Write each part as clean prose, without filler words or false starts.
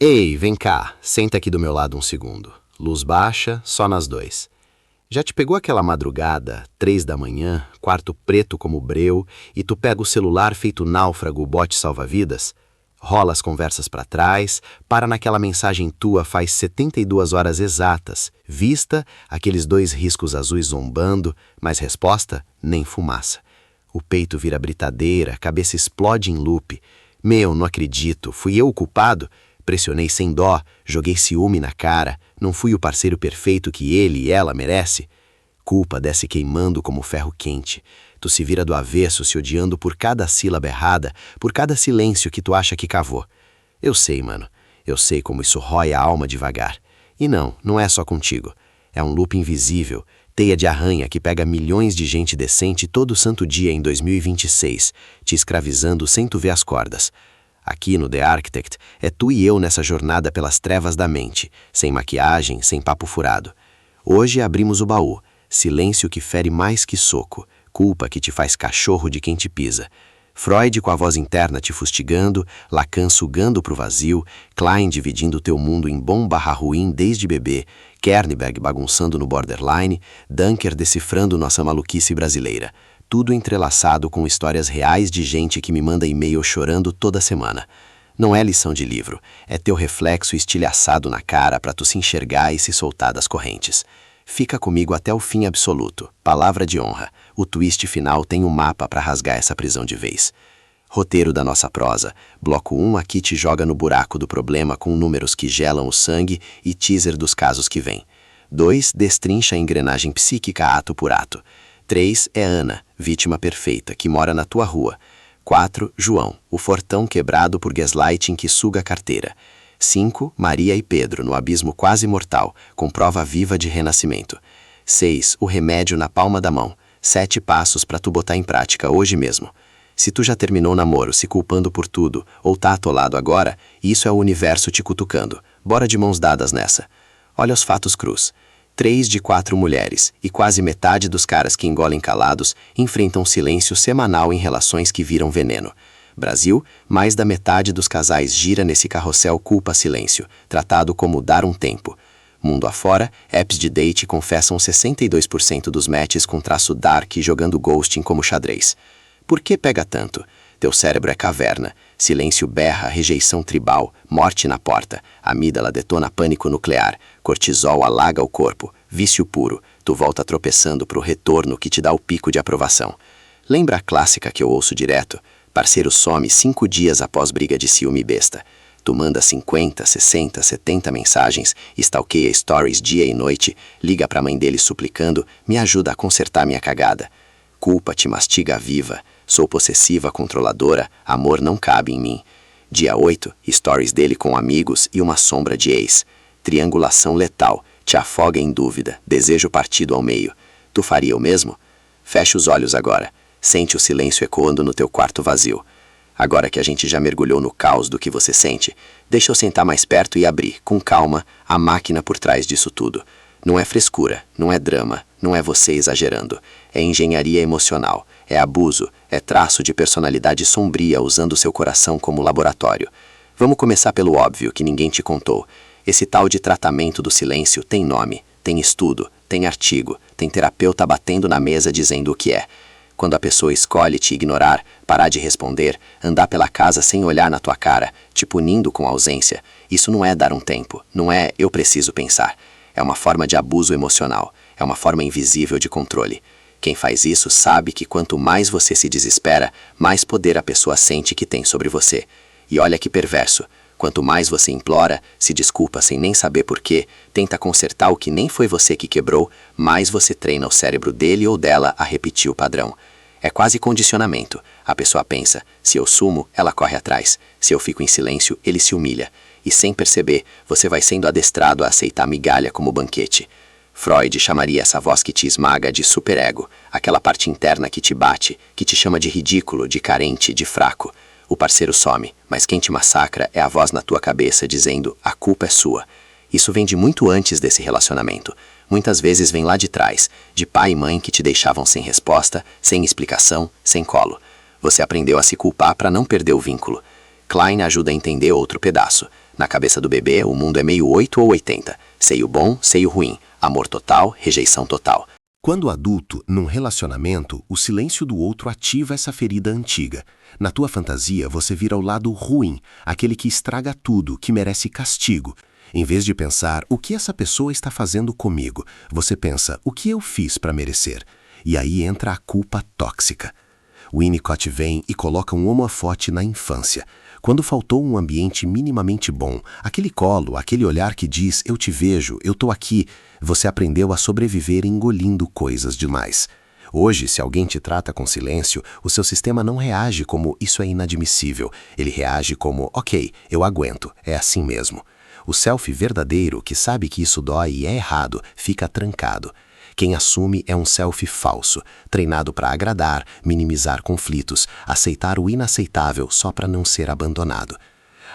Ei, vem cá, senta aqui do meu lado um segundo. Luz baixa, só nós dois. Já te pegou aquela madrugada, 3 da manhã, quarto preto como breu, e tu pega o celular feito náufrago, bote salva-vidas? Rola as conversas pra trás, para naquela mensagem tua faz 72 horas exatas, vista, aqueles 2 riscos azuis zombando, mas resposta, nem fumaça. O peito vira britadeira, cabeça explode em loop. Meu, não acredito, fui eu o culpado? Pressionei sem dó, joguei ciúme na cara, não fui o parceiro perfeito que ele e ela merece? Culpa desce queimando como ferro quente. Tu se vira do avesso se odiando por cada sílaba errada, por cada silêncio que tu acha que cavou. Eu sei, mano, eu sei como isso rói a alma devagar. E não é só contigo. É um loop invisível, teia de arranha que pega milhões de gente decente todo santo dia em 2026, te escravizando sem tu ver as cordas. Aqui no The Architect, é tu e eu nessa jornada pelas trevas da mente, sem maquiagem, sem papo furado. Hoje abrimos o baú, silêncio que fere mais que soco, culpa que te faz cachorro de quem te pisa. Freud com a voz interna te fustigando, Lacan sugando pro vazio, Klein dividindo teu mundo em bom/ruim desde bebê, Kernberg bagunçando no borderline, Dunker decifrando nossa maluquice brasileira. Tudo entrelaçado com histórias reais de gente que me manda e-mail chorando toda semana. Não é lição de livro, é teu reflexo estilhaçado na cara para tu se enxergar e se soltar das correntes. Fica comigo até o fim absoluto, palavra de honra. O twist final tem um mapa para rasgar essa prisão de vez. Roteiro da nossa prosa. Bloco 1 aqui te joga no buraco do problema com números que gelam o sangue e teaser dos casos que vem. 2 destrincha a engrenagem psíquica ato por ato. 3 é Ana, vítima perfeita, que mora na tua rua. 4, João, o fortão quebrado por gaslighting que suga a carteira. 5, Maria e Pedro, no abismo quase mortal, com prova viva de renascimento. 6, o remédio na palma da mão. 7 passos para tu botar em prática hoje mesmo. Se tu já terminou o namoro se culpando por tudo, ou tá atolado agora, isso é o universo te cutucando. Bora de mãos dadas nessa. Olha os fatos crus. 3 de 4 mulheres, e quase metade dos caras que engolem calados, enfrentam silêncio semanal em relações que viram veneno. Brasil, mais da metade dos casais gira nesse carrossel culpa-silêncio, tratado como dar um tempo. Mundo afora, apps de date confessam 62% dos matches com traço dark jogando ghosting como xadrez. Por que pega tanto? Teu cérebro é caverna, silêncio berra, rejeição tribal, morte na porta, amígdala detona pânico nuclear, cortisol alaga o corpo, vício puro, tu volta tropeçando pro retorno que te dá o pico de aprovação. Lembra a clássica que eu ouço direto? Parceiro some 5 dias após briga de ciúme besta. Tu manda 50, 60, 70 mensagens, stalkeia stories dia e noite, liga pra mãe dele suplicando, me ajuda a consertar minha cagada. Culpa te mastiga viva, sou possessiva controladora, amor não cabe em mim. Dia 8, stories dele com amigos e uma sombra de ex. Triangulação letal, te afoga em dúvida, desejo partido ao meio. Tu faria o mesmo? Fecha os olhos agora, sente o silêncio ecoando no teu quarto vazio. Agora que a gente já mergulhou no caos do que você sente, deixa eu sentar mais perto e abrir, com calma, a máquina por trás disso tudo. Não é frescura, não é drama, não é você exagerando. É engenharia emocional, é abuso, é traço de personalidade sombria usando seu coração como laboratório. Vamos começar pelo óbvio que ninguém te contou. Esse tal de tratamento do silêncio tem nome, tem estudo, tem artigo, tem terapeuta batendo na mesa dizendo o que é. Quando a pessoa escolhe te ignorar, parar de responder, andar pela casa sem olhar na tua cara, te punindo com ausência, isso não é dar um tempo, não é eu preciso pensar. É uma forma de abuso emocional, é uma forma invisível de controle. Quem faz isso sabe que quanto mais você se desespera, mais poder a pessoa sente que tem sobre você. E olha que perverso, quanto mais você implora, se desculpa sem nem saber porquê, tenta consertar o que nem foi você que quebrou, mais você treina o cérebro dele ou dela a repetir o padrão. É quase condicionamento. A pessoa pensa, se eu sumo, ela corre atrás. Se eu fico em silêncio, ele se humilha. E sem perceber, você vai sendo adestrado a aceitar migalha como banquete. Freud chamaria essa voz que te esmaga de superego, aquela parte interna que te bate, que te chama de ridículo, de carente, de fraco. O parceiro some, mas quem te massacra é a voz na tua cabeça dizendo, a culpa é sua. Isso vem de muito antes desse relacionamento. Muitas vezes vem lá de trás, de pai e mãe que te deixavam sem resposta, sem explicação, sem colo. Você aprendeu a se culpar para não perder o vínculo. Klein ajuda a entender outro pedaço. Na cabeça do bebê, o mundo é meio 8 ou 80. Seio bom, seio ruim. Amor total, rejeição total. Quando adulto, num relacionamento, o silêncio do outro ativa essa ferida antiga. Na tua fantasia, você vira o lado ruim, aquele que estraga tudo, que merece castigo. Em vez de pensar, o que essa pessoa está fazendo comigo, você pensa, o que eu fiz para merecer? E aí entra a culpa tóxica. Winnicott vem e coloca um holofote na infância. Quando faltou um ambiente minimamente bom, aquele colo, aquele olhar que diz, eu te vejo, eu tô aqui, você aprendeu a sobreviver engolindo coisas demais. Hoje, se alguém te trata com silêncio, o seu sistema não reage como isso é inadmissível. Ele reage como, ok, eu aguento, é assim mesmo. O self verdadeiro, que sabe que isso dói e é errado, fica trancado. Quem assume é um self falso, treinado para agradar, minimizar conflitos, aceitar o inaceitável só para não ser abandonado.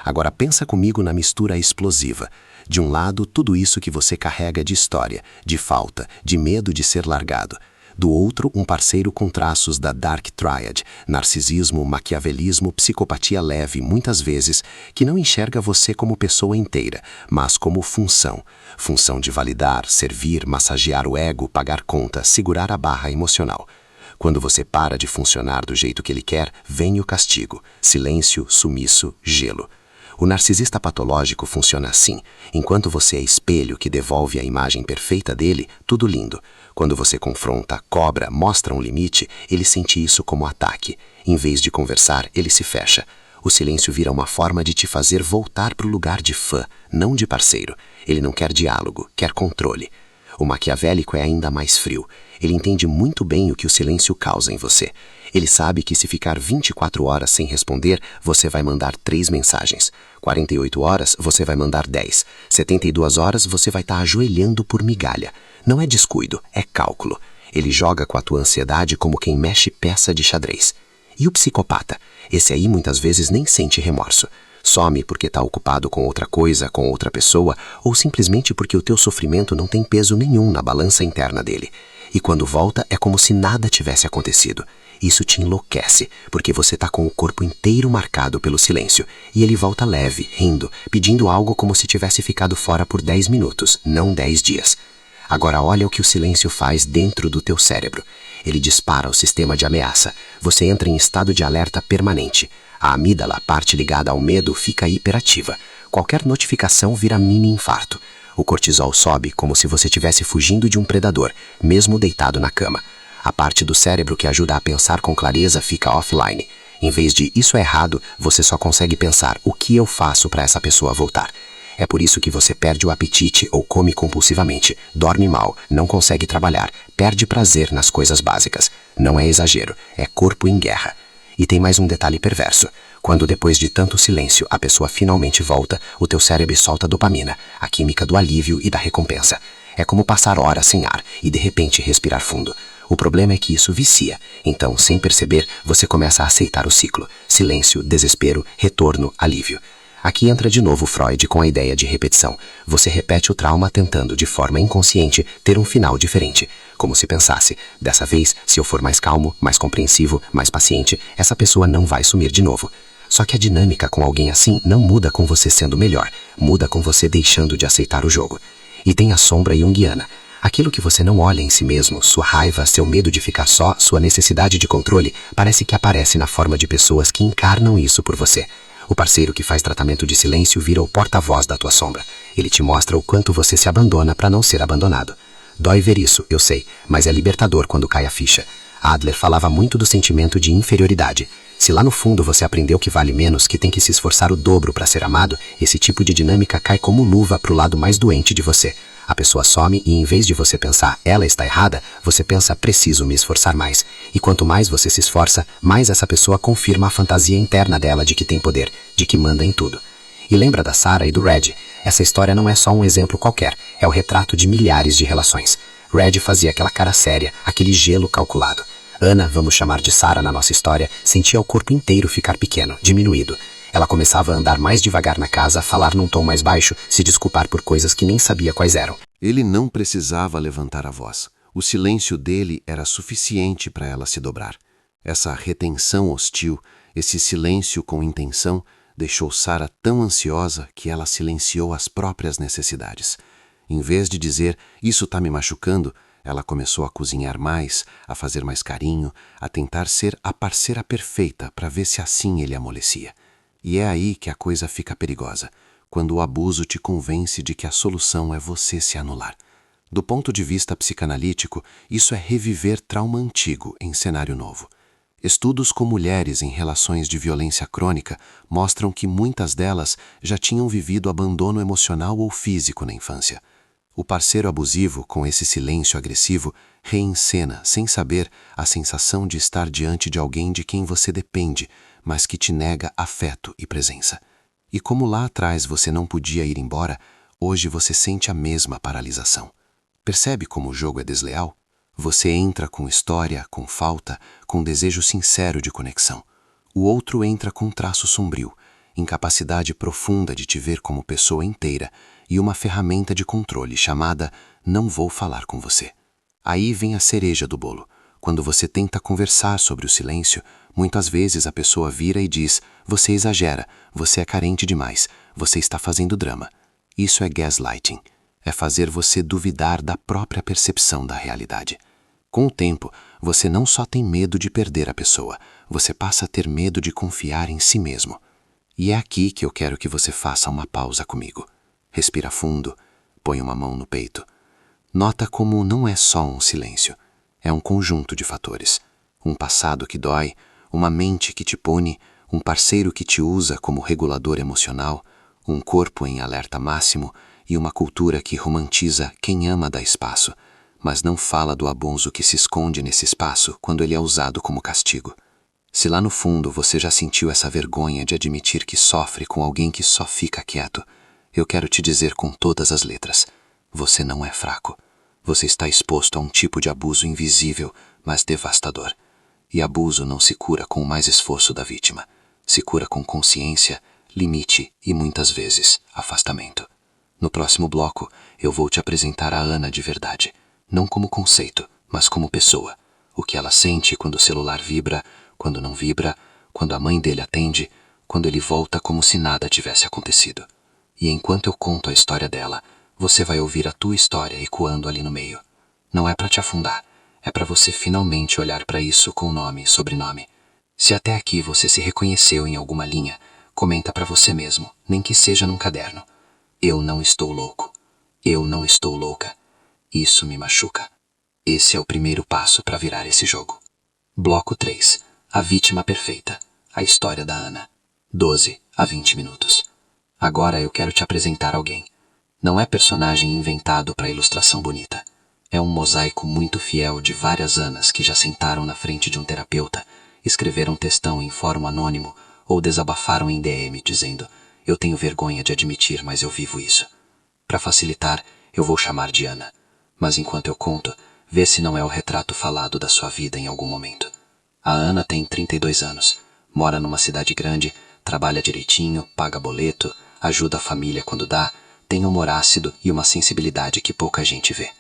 Agora pensa comigo na mistura explosiva. De um lado, tudo isso que você carrega de história, de falta, de medo de ser largado. Do outro, um parceiro com traços da Dark Triad, narcisismo, maquiavelismo, psicopatia leve, muitas vezes, que não enxerga você como pessoa inteira, mas como função. Função de validar, servir, massagear o ego, pagar conta, segurar a barra emocional. Quando você para de funcionar do jeito que ele quer, vem o castigo. Silêncio, sumiço, gelo. O narcisista patológico funciona assim. Enquanto você é espelho que devolve a imagem perfeita dele, tudo lindo. Quando você confronta, cobra, mostra um limite, ele sente isso como ataque. Em vez de conversar, ele se fecha. O silêncio vira uma forma de te fazer voltar para o lugar de fã, não de parceiro. Ele não quer diálogo, quer controle. O maquiavélico é ainda mais frio. Ele entende muito bem o que o silêncio causa em você. Ele sabe que se ficar 24 horas sem responder, você vai mandar 3 mensagens. 48 horas, você vai mandar 10. 72 horas, você vai estar ajoelhando por migalha. Não é descuido, é cálculo. Ele joga com a tua ansiedade como quem mexe peça de xadrez. E o psicopata? Esse aí muitas vezes nem sente remorso. Some porque está ocupado com outra coisa, com outra pessoa, ou simplesmente porque o teu sofrimento não tem peso nenhum na balança interna dele. E quando volta, é como se nada tivesse acontecido. Isso te enlouquece, porque você está com o corpo inteiro marcado pelo silêncio. E ele volta leve, rindo, pedindo algo como se tivesse ficado fora por 10 minutos, não 10 dias. Agora olha o que o silêncio faz dentro do teu cérebro. Ele dispara o sistema de ameaça. Você entra em estado de alerta permanente. A amígdala, a parte ligada ao medo, fica hiperativa. Qualquer notificação vira mini infarto. O cortisol sobe como se você estivesse fugindo de um predador, mesmo deitado na cama. A parte do cérebro que ajuda a pensar com clareza fica offline. Em vez de isso é errado, você só consegue pensar o que eu faço para essa pessoa voltar. É por isso que você perde o apetite ou come compulsivamente, dorme mal, não consegue trabalhar, perde prazer nas coisas básicas. Não é exagero, é corpo em guerra. E tem mais um detalhe perverso. Quando depois de tanto silêncio a pessoa finalmente volta, o teu cérebro solta dopamina, a química do alívio e da recompensa. É como passar horas sem ar e de repente respirar fundo. O problema é que isso vicia. Então, sem perceber, você começa a aceitar o ciclo. Silêncio, desespero, retorno, alívio. Aqui entra de novo Freud com a ideia de repetição. Você repete o trauma tentando, de forma inconsciente, ter um final diferente. Como se pensasse, dessa vez, se eu for mais calmo, mais compreensivo, mais paciente, essa pessoa não vai sumir de novo. Só que a dinâmica com alguém assim não muda com você sendo melhor, muda com você deixando de aceitar o jogo. E tem a sombra junguiana. Aquilo que você não olha em si mesmo, sua raiva, seu medo de ficar só, sua necessidade de controle, parece que aparece na forma de pessoas que encarnam isso por você. O parceiro que faz tratamento de silêncio vira o porta-voz da tua sombra. Ele te mostra o quanto você se abandona para não ser abandonado. Dói ver isso, eu sei, mas é libertador quando cai a ficha. Adler falava muito do sentimento de inferioridade. Se lá no fundo você aprendeu que vale menos, que tem que se esforçar o dobro para ser amado, esse tipo de dinâmica cai como luva pro lado mais doente de você. A pessoa some e em vez de você pensar, ela está errada, você pensa, preciso me esforçar mais. E quanto mais você se esforça, mais essa pessoa confirma a fantasia interna dela de que tem poder, de que manda em tudo. E lembra da Sarah e do Red? Essa história não é só um exemplo qualquer, é o retrato de milhares de relações. Red fazia aquela cara séria, aquele gelo calculado. Ana, vamos chamar de Sarah na nossa história, sentia o corpo inteiro ficar pequeno, diminuído. Ela começava a andar mais devagar na casa, falar num tom mais baixo, se desculpar por coisas que nem sabia quais eram. Ele não precisava levantar a voz. O silêncio dele era suficiente para ela se dobrar. Essa retenção hostil, esse silêncio com intenção, deixou Sara tão ansiosa que ela silenciou as próprias necessidades. Em vez de dizer, isso tá me machucando, ela começou a cozinhar mais, a fazer mais carinho, a tentar ser a parceira perfeita para ver se assim ele amolecia. E é aí que a coisa fica perigosa, quando o abuso te convence de que a solução é você se anular. Do ponto de vista psicanalítico, isso é reviver trauma antigo em cenário novo. Estudos com mulheres em relações de violência crônica mostram que muitas delas já tinham vivido abandono emocional ou físico na infância. O parceiro abusivo, com esse silêncio agressivo, reencena, sem saber, a sensação de estar diante de alguém de quem você depende, mas que te nega afeto e presença. E como lá atrás você não podia ir embora, hoje você sente a mesma paralisação. Percebe como o jogo é desleal? Você entra com história, com falta, com desejo sincero de conexão. O outro entra com traço sombrio, incapacidade profunda de te ver como pessoa inteira e uma ferramenta de controle chamada "não vou falar com você". Aí vem a cereja do bolo. Quando você tenta conversar sobre o silêncio, muitas vezes a pessoa vira e diz: "Você exagera, você é carente demais, você está fazendo drama". Isso é gaslighting. É fazer você duvidar da própria percepção da realidade. Com o tempo, você não só tem medo de perder a pessoa, você passa a ter medo de confiar em si mesmo. E é aqui que eu quero que você faça uma pausa comigo. Respira fundo, põe uma mão no peito. Nota como não é só um silêncio, é um conjunto de fatores. Um passado que dói, uma mente que te pune, um parceiro que te usa como regulador emocional, um corpo em alerta máximo e uma cultura que romantiza quem ama dá espaço, mas não fala do abuso que se esconde nesse espaço quando ele é usado como castigo. Se lá no fundo você já sentiu essa vergonha de admitir que sofre com alguém que só fica quieto, eu quero te dizer com todas as letras: você não é fraco. Você está exposto a um tipo de abuso invisível, mas devastador. E abuso não se cura com o mais esforço da vítima. Se cura com consciência, limite e, muitas vezes, afastamento. No próximo bloco, eu vou te apresentar a Ana de verdade. Não como conceito, mas como pessoa. O que ela sente quando o celular vibra, quando não vibra, quando a mãe dele atende, quando ele volta como se nada tivesse acontecido. E enquanto eu conto a história dela, você vai ouvir a tua história ecoando ali no meio. Não é para te afundar, é para você finalmente olhar para isso com nome e sobrenome. Se até aqui você se reconheceu em alguma linha, comenta para você mesmo, nem que seja num caderno. Eu não estou louco. Eu não estou louca. Isso me machuca. Esse é o primeiro passo para virar esse jogo. Bloco 3. A vítima perfeita. A história da Ana. 12 a 20 minutos. Agora eu quero te apresentar alguém. Não é personagem inventado para ilustração bonita. É um mosaico muito fiel de várias Anas que já sentaram na frente de um terapeuta, escreveram textão em fórum anônimo ou desabafaram em DM dizendo: "Eu tenho vergonha de admitir, mas eu vivo isso". Para facilitar, eu vou chamar de Ana. Mas enquanto eu conto, vê se não é o retrato falado da sua vida em algum momento. A Ana tem 32 anos, mora numa cidade grande, trabalha direitinho, paga boleto, ajuda a família quando dá, tem humor ácido e uma sensibilidade que pouca gente vê.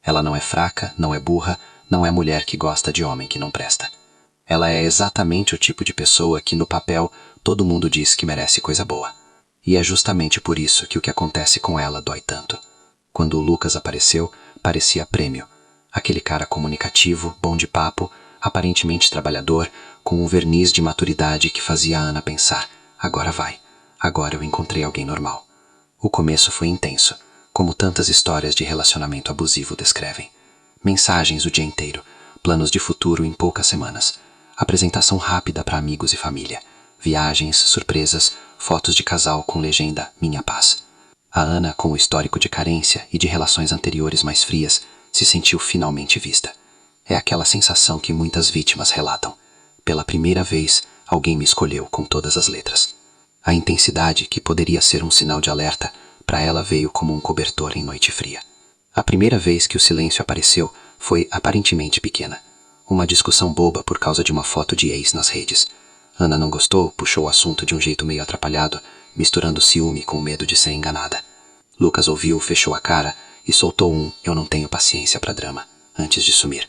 Ela não é fraca, não é burra, não é mulher que gosta de homem que não presta. Ela é exatamente o tipo de pessoa que, no papel, todo mundo diz que merece coisa boa. E é justamente por isso que o que acontece com ela dói tanto. Quando o Lucas apareceu, parecia prêmio. Aquele cara comunicativo, bom de papo, aparentemente trabalhador, com um verniz de maturidade que fazia a Ana pensar: agora vai, agora eu encontrei alguém normal. O começo foi intenso, como tantas histórias de relacionamento abusivo descrevem. Mensagens o dia inteiro, planos de futuro em poucas semanas, apresentação rápida para amigos e família, viagens, surpresas, fotos de casal com legenda "Minha Paz". A Ana, com o histórico de carência e de relações anteriores mais frias, se sentiu finalmente vista. É aquela sensação que muitas vítimas relatam. Pela primeira vez, alguém me escolheu com todas as letras. A intensidade, que poderia ser um sinal de alerta, para ela veio como um cobertor em noite fria. A primeira vez que o silêncio apareceu foi aparentemente pequena. Uma discussão boba por causa de uma foto de ex nas redes. Ana não gostou, puxou o assunto de um jeito meio atrapalhado, misturando ciúme com medo de ser enganada. Lucas ouviu, fechou a cara e soltou um "eu não tenho paciência para drama", antes de sumir.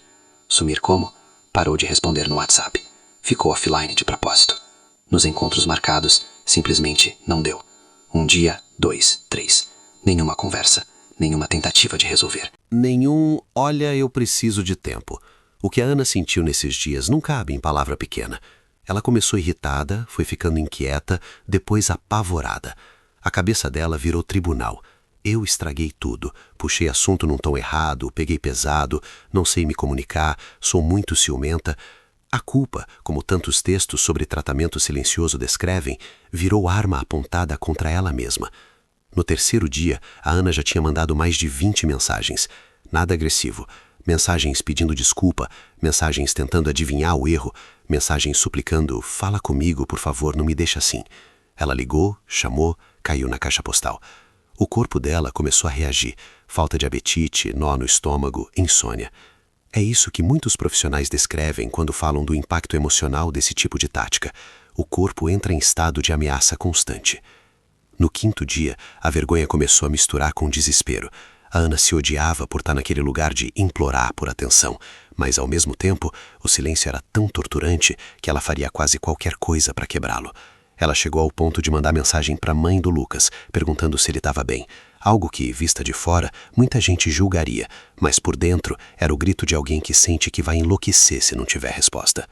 Sumir como? Parou de responder no WhatsApp. Ficou offline de propósito. Nos encontros marcados, Simplesmente não deu. Um dia, 2, 3. Nenhuma conversa, nenhuma tentativa de resolver. Olha, eu preciso de tempo. O que a Ana sentiu nesses dias não cabe em palavra pequena. Ela começou irritada, foi ficando inquieta, depois apavorada. A cabeça dela virou tribunal. Eu estraguei tudo, puxei assunto num tom errado, peguei pesado, não sei me comunicar, sou muito ciumenta. A culpa, como tantos textos sobre tratamento silencioso descrevem, virou arma apontada contra ela mesma. No terceiro dia, a Ana já tinha mandado mais de 20 mensagens. Nada agressivo. Mensagens pedindo desculpa, mensagens tentando adivinhar o erro, mensagens suplicando, fala comigo, por favor, não me deixa assim. Ela ligou, chamou, caiu na caixa postal. O corpo dela começou a reagir. Falta de apetite, nó no estômago, insônia. É isso que muitos profissionais descrevem quando falam do impacto emocional desse tipo de tática. O corpo entra em estado de ameaça constante. No quinto dia, a vergonha começou a misturar com o desespero. A Ana se odiava por estar naquele lugar de implorar por atenção, mas ao mesmo tempo, o silêncio era tão torturante que ela faria quase qualquer coisa para quebrá-lo. Ela chegou ao ponto de mandar mensagem para a mãe do Lucas, perguntando se ele estava bem. Algo que, vista de fora, muita gente julgaria, mas por dentro era o grito de alguém que sente que vai enlouquecer se não tiver resposta.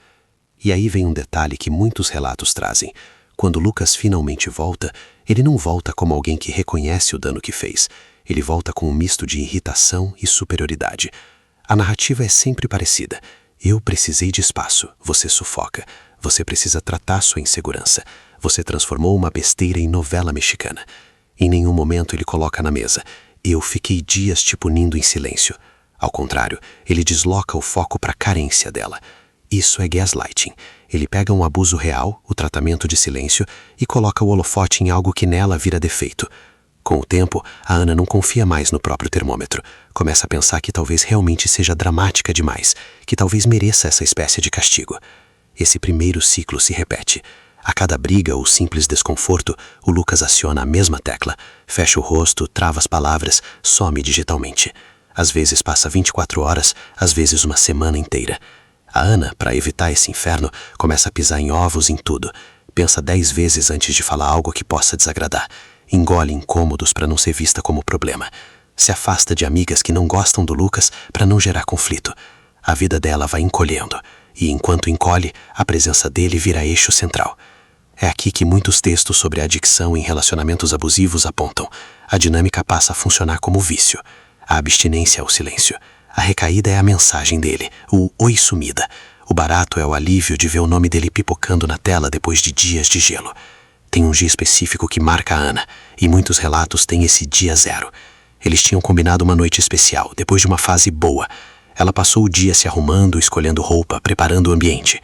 E aí vem um detalhe que muitos relatos trazem. Quando Lucas finalmente volta, ele não volta como alguém que reconhece o dano que fez. Ele volta com um misto de irritação e superioridade. A narrativa é sempre parecida. Eu precisei de espaço, você sufoca. Você precisa tratar sua insegurança. Você transformou uma besteira em novela mexicana. Em nenhum momento ele coloca na mesa. Eu fiquei dias te punindo em silêncio. Ao contrário, ele desloca o foco para a carência dela. Isso é gaslighting. Ele pega um abuso real, o tratamento de silêncio, e coloca o holofote em algo que nela vira defeito. Com o tempo, a Ana não confia mais no próprio termômetro. Começa a pensar que talvez realmente seja dramática demais, que talvez mereça essa espécie de castigo. Esse primeiro ciclo se repete. A cada briga ou simples desconforto, o Lucas aciona a mesma tecla, fecha o rosto, trava as palavras, some digitalmente. Às vezes passa 24 horas, às vezes uma semana inteira. A Ana, para evitar esse inferno, começa a pisar em ovos em tudo. Pensa 10 vezes antes de falar algo que possa desagradar. Engole incômodos para não ser vista como problema. Se afasta de amigas que não gostam do Lucas para não gerar conflito. A vida dela vai encolhendo, e enquanto encolhe, a presença dele vira eixo central. É aqui que muitos textos sobre a adicção em relacionamentos abusivos apontam. A dinâmica passa a funcionar como vício. A abstinência é o silêncio. A recaída é a mensagem dele, o oi sumida. O barato é o alívio de ver o nome dele pipocando na tela depois de dias de gelo. Tem um dia específico que marca a Ana, e muitos relatos têm esse dia zero. Eles tinham combinado uma noite especial, depois de uma fase boa. Ela passou o dia se arrumando, escolhendo roupa, preparando o ambiente.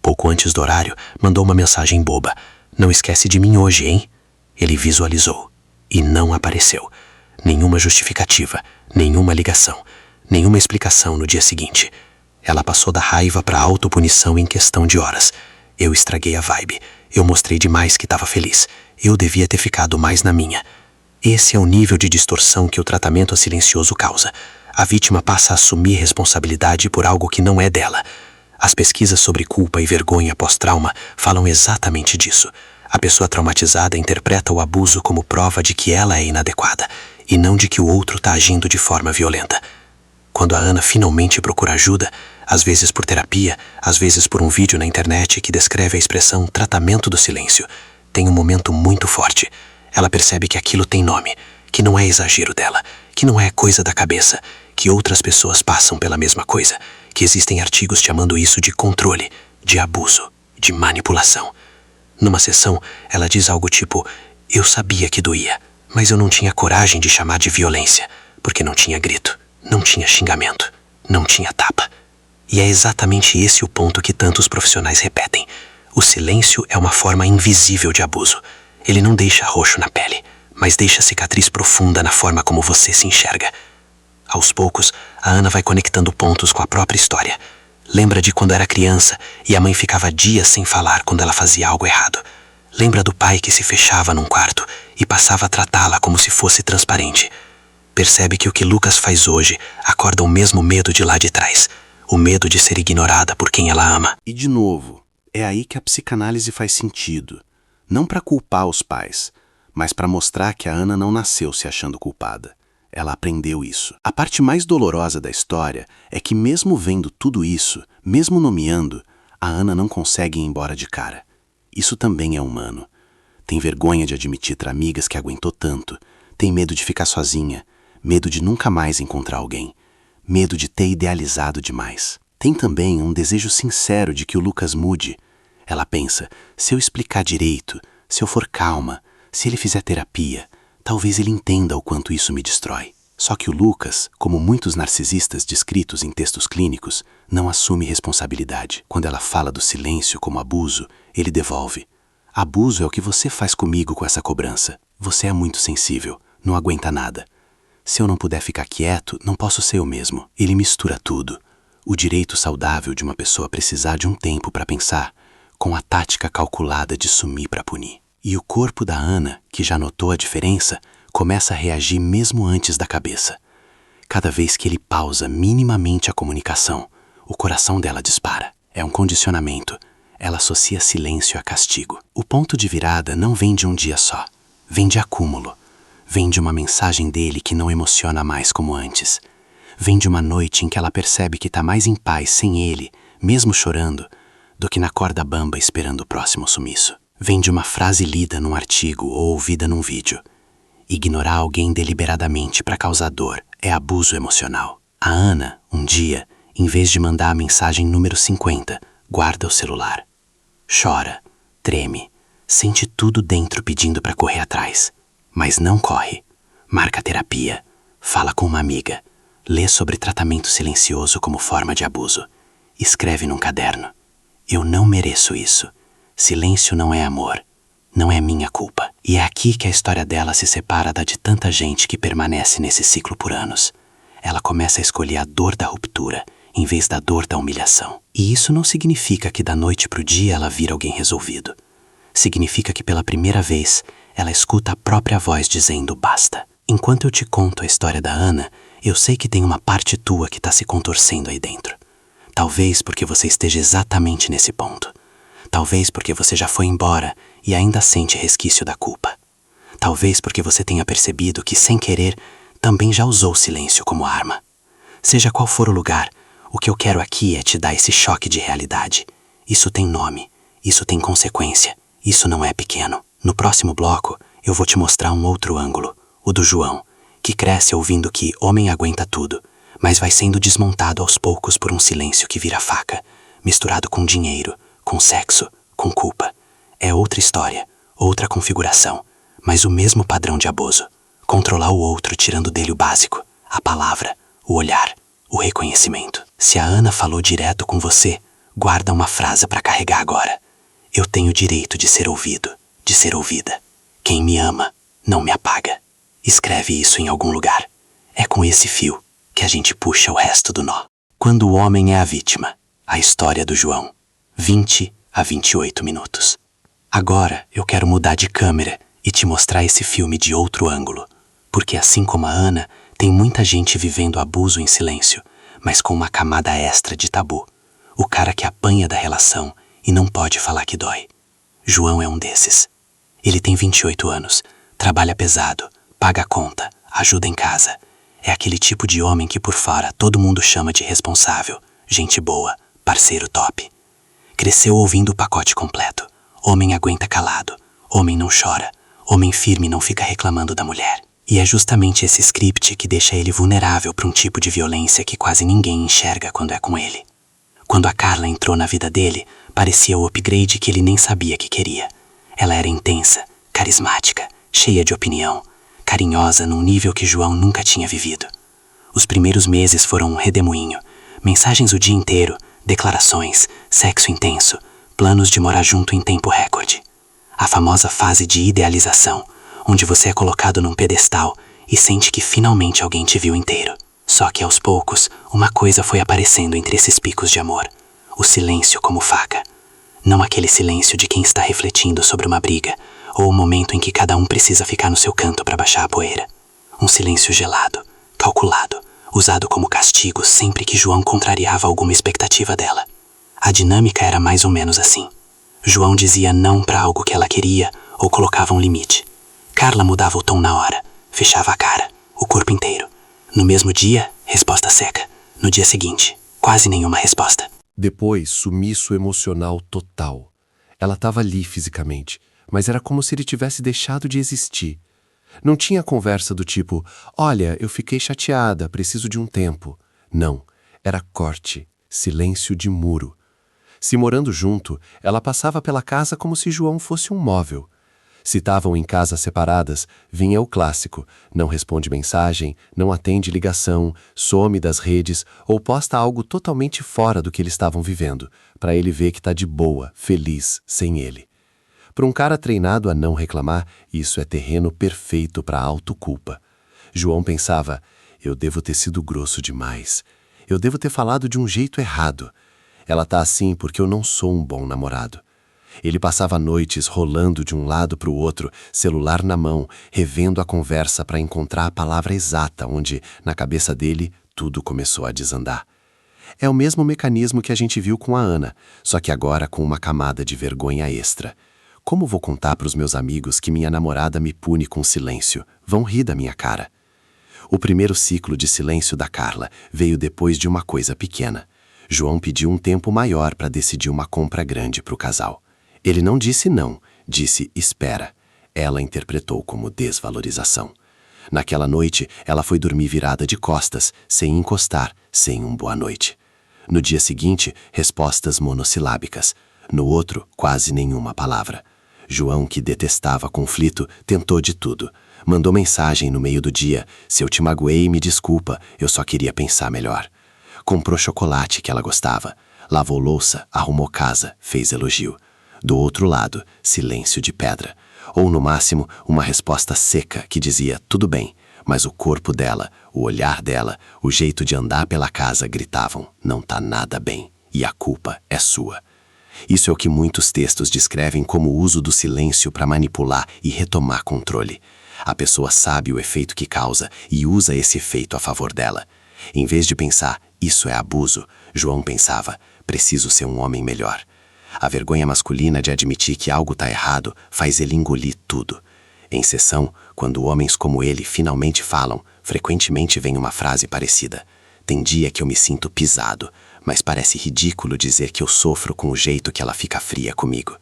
Pouco antes do horário, mandou uma mensagem boba. Não esquece de mim hoje, hein? Ele visualizou. E não apareceu. Nenhuma justificativa, nenhuma ligação, nenhuma explicação no dia seguinte. Ela passou da raiva para a autopunição em questão de horas. Eu estraguei a vibe. Eu mostrei demais que estava feliz. Eu devia ter ficado mais na minha. Esse é o nível de distorção que o tratamento silencioso causa. A vítima passa a assumir responsabilidade por algo que não é dela. As pesquisas sobre culpa e vergonha pós-trauma falam exatamente disso. A pessoa traumatizada interpreta o abuso como prova de que ela é inadequada, e não de que o outro está agindo de forma violenta. Quando a Ana finalmente procura ajuda, às vezes por terapia, às vezes por um vídeo na internet que descreve a expressão tratamento do silêncio, tem um momento muito forte. Ela percebe que aquilo tem nome, que não é exagero dela, que não é coisa da cabeça, que outras pessoas passam pela mesma coisa, que existem artigos chamando isso de controle, de abuso, de manipulação. Numa sessão, ela diz algo tipo: eu sabia que doía, mas eu não tinha coragem de chamar de violência, porque não tinha grito, não tinha xingamento, não tinha tapa. E é exatamente esse o ponto que tantos profissionais repetem. O silêncio é uma forma invisível de abuso. Ele não deixa roxo na pele, mas deixa cicatriz profunda na forma como você se enxerga. Aos poucos, a Ana vai conectando pontos com a própria história. Lembra de quando era criança e a mãe ficava dias sem falar quando ela fazia algo errado. Lembra do pai que se fechava num quarto e passava a tratá-la como se fosse transparente. Percebe que o que Lucas faz hoje acorda o mesmo medo de lá de trás. O medo de ser ignorada por quem ela ama. E de novo, é aí que a psicanálise faz sentido. Não para culpar os pais, mas para mostrar que a Ana não nasceu se achando culpada. Ela aprendeu isso. A parte mais dolorosa da história é que mesmo vendo tudo isso, mesmo nomeando, a Ana não consegue ir embora de cara. Isso também é humano. Tem vergonha de admitir para amigas que aguentou tanto, tem medo de ficar sozinha, medo de nunca mais encontrar alguém, medo de ter idealizado demais. Tem também um desejo sincero de que o Lucas mude. Ela pensa, se eu explicar direito, se eu for calma, se ele fizer terapia, talvez ele entenda o quanto isso me destrói. Só que o Lucas, como muitos narcisistas descritos em textos clínicos, não assume responsabilidade. Quando ela fala do silêncio como abuso, ele devolve. Abuso é o que você faz comigo com essa cobrança. Você é muito sensível, não aguenta nada. Se eu não puder ficar quieto, não posso ser eu mesmo. Ele mistura tudo. O direito saudável de uma pessoa precisar de um tempo para pensar, com a tática calculada de sumir para punir. E o corpo da Ana, que já notou a diferença, começa a reagir mesmo antes da cabeça. Cada vez que ele pausa minimamente a comunicação, o coração dela dispara. É um condicionamento. Ela associa silêncio a castigo. O ponto de virada não vem de um dia só. Vem de acúmulo. Vem de uma mensagem dele que não emociona mais como antes. Vem de uma noite em que ela percebe que está mais em paz sem ele, mesmo chorando, do que na corda bamba esperando o próximo sumiço. Vem de uma frase lida num artigo ou ouvida num vídeo. Ignorar alguém deliberadamente para causar dor é abuso emocional. A Ana, um dia, em vez de mandar a mensagem número 50, guarda o celular. Chora, treme, sente tudo dentro pedindo para correr atrás. Mas não corre. Marca terapia, fala com uma amiga, lê sobre tratamento silencioso como forma de abuso. Escreve num caderno. Eu não mereço isso. Silêncio não é amor. Não é minha culpa. E é aqui que a história dela se separa da de tanta gente que permanece nesse ciclo por anos. Ela começa a escolher a dor da ruptura, em vez da dor da humilhação. E isso não significa que da noite pro dia ela vira alguém resolvido. Significa que pela primeira vez, ela escuta a própria voz dizendo basta. Enquanto eu te conto a história da Ana, eu sei que tem uma parte tua que está se contorcendo aí dentro. Talvez porque você esteja exatamente nesse ponto. Talvez porque você já foi embora e ainda sente resquício da culpa. Talvez porque você tenha percebido que, sem querer, também já usou o silêncio como arma. Seja qual for o lugar, o que eu quero aqui é te dar esse choque de realidade. Isso tem nome, isso tem consequência, isso não é pequeno. No próximo bloco, eu vou te mostrar um outro ângulo, o do João, que cresce ouvindo que homem aguenta tudo, mas vai sendo desmontado aos poucos por um silêncio que vira faca, misturado com dinheiro, com sexo, com culpa. É outra história, outra configuração, mas o mesmo padrão de abuso. Controlar o outro tirando dele o básico, a palavra, o olhar, o reconhecimento. Se a Ana falou direto com você, guarda uma frase para carregar agora. Eu tenho o direito de ser ouvido, de ser ouvida. Quem me ama, não me apaga. Escreve isso em algum lugar. É com esse fio que a gente puxa o resto do nó. Quando o homem é a vítima, a história do João. 20 a 28 minutos. Agora eu quero mudar de câmera e te mostrar esse filme de outro ângulo, porque assim como a Ana, tem muita gente vivendo abuso em silêncio, mas com uma camada extra de tabu. O cara que apanha da relação e não pode falar que dói. João é um desses. Ele tem 28 anos, trabalha pesado, paga a conta, ajuda em casa. É aquele tipo de homem que por fora todo mundo chama de responsável, gente boa, parceiro top. Cresceu ouvindo o pacote completo. Homem aguenta calado, homem não chora, homem firme não fica reclamando da mulher. E é justamente esse script que deixa ele vulnerável para um tipo de violência que quase ninguém enxerga quando é com ele. Quando a Carla entrou na vida dele, parecia o upgrade que ele nem sabia que queria. Ela era intensa, carismática, cheia de opinião, carinhosa num nível que João nunca tinha vivido. Os primeiros meses foram um redemoinho, mensagens o dia inteiro, declarações, sexo intenso, planos de morar junto em tempo recorde. A famosa fase de idealização, onde você é colocado num pedestal e sente que finalmente alguém te viu inteiro. Só que aos poucos, uma coisa foi aparecendo entre esses picos de amor. O silêncio como faca. Não aquele silêncio de quem está refletindo sobre uma briga, ou o momento em que cada um precisa ficar no seu canto para baixar a poeira. Um silêncio gelado, calculado, usado como castigo sempre que João contrariava alguma expectativa dela. A dinâmica era mais ou menos assim. João dizia não para algo que ela queria ou colocava um limite. Carla mudava o tom na hora, fechava a cara, o corpo inteiro. No mesmo dia, resposta seca. No dia seguinte, quase nenhuma resposta. Depois, sumiço emocional total. Ela estava ali fisicamente, mas era como se ele tivesse deixado de existir. Não tinha conversa do tipo, olha, eu fiquei chateada, preciso de um tempo. Não, era corte, silêncio de muro. Se morando junto, ela passava pela casa como se João fosse um móvel. Se estavam em casas separadas, vinha o clássico, não responde mensagem, não atende ligação, some das redes ou posta algo totalmente fora do que eles estavam vivendo, para ele ver que está de boa, feliz, sem ele. Para um cara treinado a não reclamar, isso é terreno perfeito para autoculpa. João pensava, eu devo ter sido grosso demais. Eu devo ter falado de um jeito errado. Ela tá assim porque eu não sou um bom namorado. Ele passava noites rolando de um lado para o outro, celular na mão, revendo a conversa para encontrar a palavra exata onde, na cabeça dele, tudo começou a desandar. É o mesmo mecanismo que a gente viu com a Ana, só que agora com uma camada de vergonha extra. Como vou contar para os meus amigos que minha namorada me pune com silêncio? Vão rir da minha cara. O primeiro ciclo de silêncio da Carla veio depois de uma coisa pequena. João pediu um tempo maior para decidir uma compra grande para o casal. Ele não disse não, disse espera. Ela interpretou como desvalorização. Naquela noite, ela foi dormir virada de costas, sem encostar, sem um boa noite. No dia seguinte, respostas monossilábicas. No outro, quase nenhuma palavra. João, que detestava conflito, tentou de tudo. Mandou mensagem no meio do dia, se eu te magoei, me desculpa, eu só queria pensar melhor. Comprou chocolate que ela gostava. Lavou louça, arrumou casa, fez elogio. Do outro lado, silêncio de pedra. Ou, no máximo, uma resposta seca que dizia tudo bem, mas o corpo dela, o olhar dela, o jeito de andar pela casa gritavam, não tá nada bem, e a culpa é sua. Isso é o que muitos textos descrevem como o uso do silêncio para manipular e retomar controle. A pessoa sabe o efeito que causa e usa esse efeito a favor dela. Em vez de pensar, isso é abuso, João pensava, preciso ser um homem melhor. A vergonha masculina de admitir que algo está errado faz ele engolir tudo. Em sessão, quando homens como ele finalmente falam, frequentemente vem uma frase parecida. Tem dia que eu me sinto pisado, mas parece ridículo dizer que eu sofro com o jeito que ela fica fria comigo.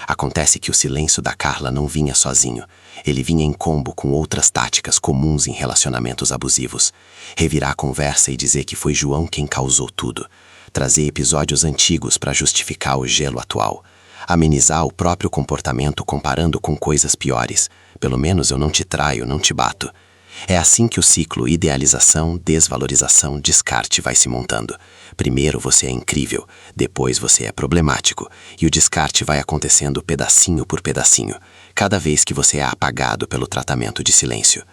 Acontece que o silêncio da Carla não vinha sozinho. Ele vinha em combo com outras táticas comuns em relacionamentos abusivos. Revirar a conversa e dizer que foi João quem causou tudo. Trazer episódios antigos para justificar o gelo atual. Amenizar o próprio comportamento comparando com coisas piores. Pelo menos eu não te traio, não te bato. É assim que o ciclo idealização, desvalorização, descarte vai se montando. Primeiro você é incrível, depois você é problemático, e o descarte vai acontecendo pedacinho por pedacinho, cada vez que você é apagado pelo tratamento de silêncio.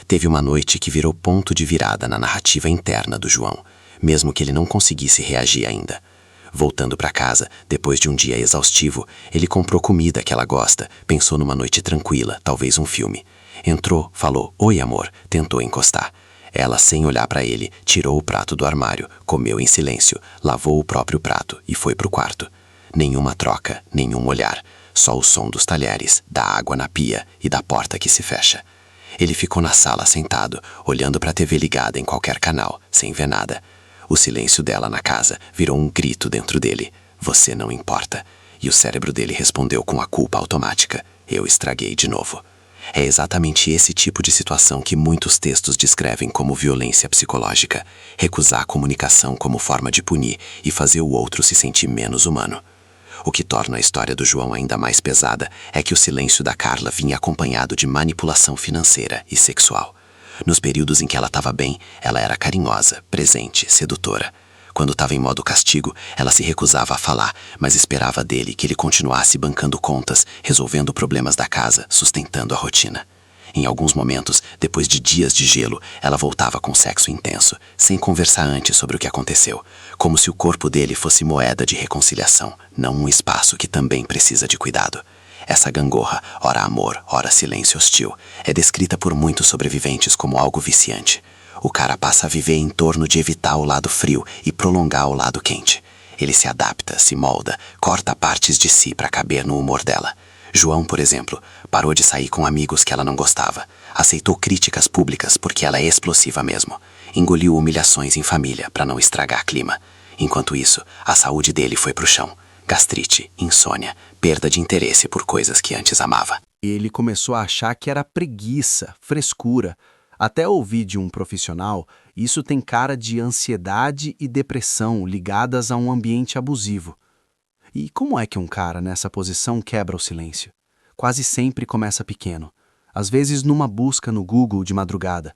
Teve uma noite que virou ponto de virada na narrativa interna do João, mesmo que ele não conseguisse reagir ainda. Voltando para casa, depois de um dia exaustivo, ele comprou comida que ela gosta, pensou numa noite tranquila, talvez um filme. Entrou, falou, oi amor, tentou encostar. Ela, sem olhar para ele, tirou o prato do armário, comeu em silêncio, lavou o próprio prato e foi pro quarto. Nenhuma troca, nenhum olhar, só o som dos talheres, da água na pia e da porta que se fecha. Ele ficou na sala sentado, olhando para a TV ligada em qualquer canal, sem ver nada. O silêncio dela na casa virou um grito dentro dele. Você não importa. E o cérebro dele respondeu com a culpa automática. Eu estraguei de novo. É exatamente esse tipo de situação que muitos textos descrevem como violência psicológica. Recusar a comunicação como forma de punir e fazer o outro se sentir menos humano. O que torna a história do João ainda mais pesada é que o silêncio da Carla vinha acompanhado de manipulação financeira e sexual. Nos períodos em que ela estava bem, ela era carinhosa, presente, sedutora. Quando estava em modo castigo, ela se recusava a falar, mas esperava dele que ele continuasse bancando contas, resolvendo problemas da casa, sustentando a rotina. Em alguns momentos, depois de dias de gelo, ela voltava com sexo intenso, sem conversar antes sobre o que aconteceu, como se o corpo dele fosse moeda de reconciliação, não um espaço que também precisa de cuidado. Essa gangorra, ora amor, ora silêncio hostil, é descrita por muitos sobreviventes como algo viciante. O cara passa a viver em torno de evitar o lado frio e prolongar o lado quente. Ele se adapta, se molda, corta partes de si para caber no humor dela. João, por exemplo, parou de sair com amigos que ela não gostava. Aceitou críticas públicas porque ela é explosiva mesmo. Engoliu humilhações em família para não estragar clima. Enquanto isso, a saúde dele foi pro chão. Gastrite, insônia, perda de interesse por coisas que antes amava. Ele começou a achar que era preguiça, frescura. Até ouvir de um profissional, isso tem cara de ansiedade e depressão ligadas a um ambiente abusivo. E como é que um cara nessa posição quebra o silêncio? Quase sempre começa pequeno. Às vezes numa busca no Google de madrugada.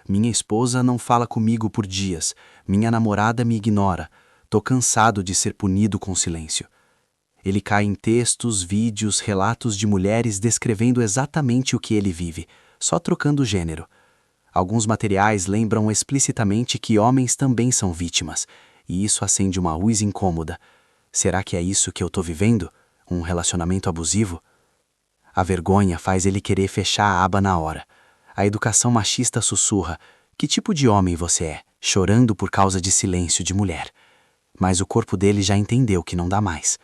Minha esposa não fala comigo por dias. Minha namorada me ignora. Tô cansado de ser punido com silêncio. Ele cai em textos, vídeos, relatos de mulheres descrevendo exatamente o que ele vive, só trocando o gênero. Alguns materiais lembram explicitamente que homens também são vítimas, e isso acende uma luz incômoda. Será que é isso que eu tô vivendo? Um relacionamento abusivo? A vergonha faz ele querer fechar a aba na hora. A educação machista sussurra: que tipo de homem você é? Chorando por causa de silêncio de mulher. Mas o corpo dele já entendeu que não dá mais.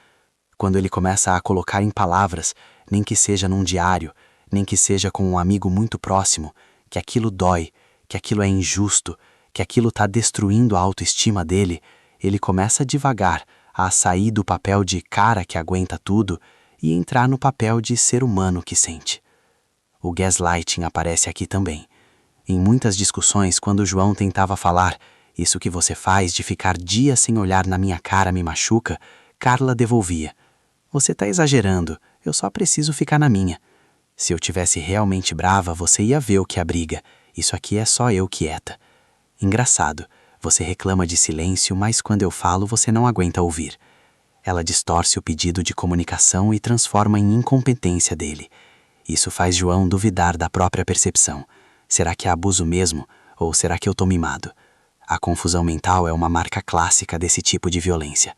Quando ele começa a colocar em palavras, nem que seja num diário, nem que seja com um amigo muito próximo, que aquilo dói, que aquilo é injusto, que aquilo está destruindo a autoestima dele, ele começa devagar a sair do papel de cara que aguenta tudo e entrar no papel de ser humano que sente. O gaslighting aparece aqui também. Em muitas discussões, quando João tentava falar "isso que você faz de ficar dias sem olhar na minha cara me machuca", Carla devolvia: "Você tá exagerando, eu só preciso ficar na minha. Se eu tivesse realmente brava, você ia ver o que é a briga. Isso aqui é só eu quieta. Engraçado, você reclama de silêncio, mas quando eu falo você não aguenta ouvir." Ela distorce o pedido de comunicação e transforma em incompetência dele. Isso faz João duvidar da própria percepção. Será que é abuso mesmo? Ou será que eu tô mimado? A confusão mental é uma marca clássica desse tipo de violência.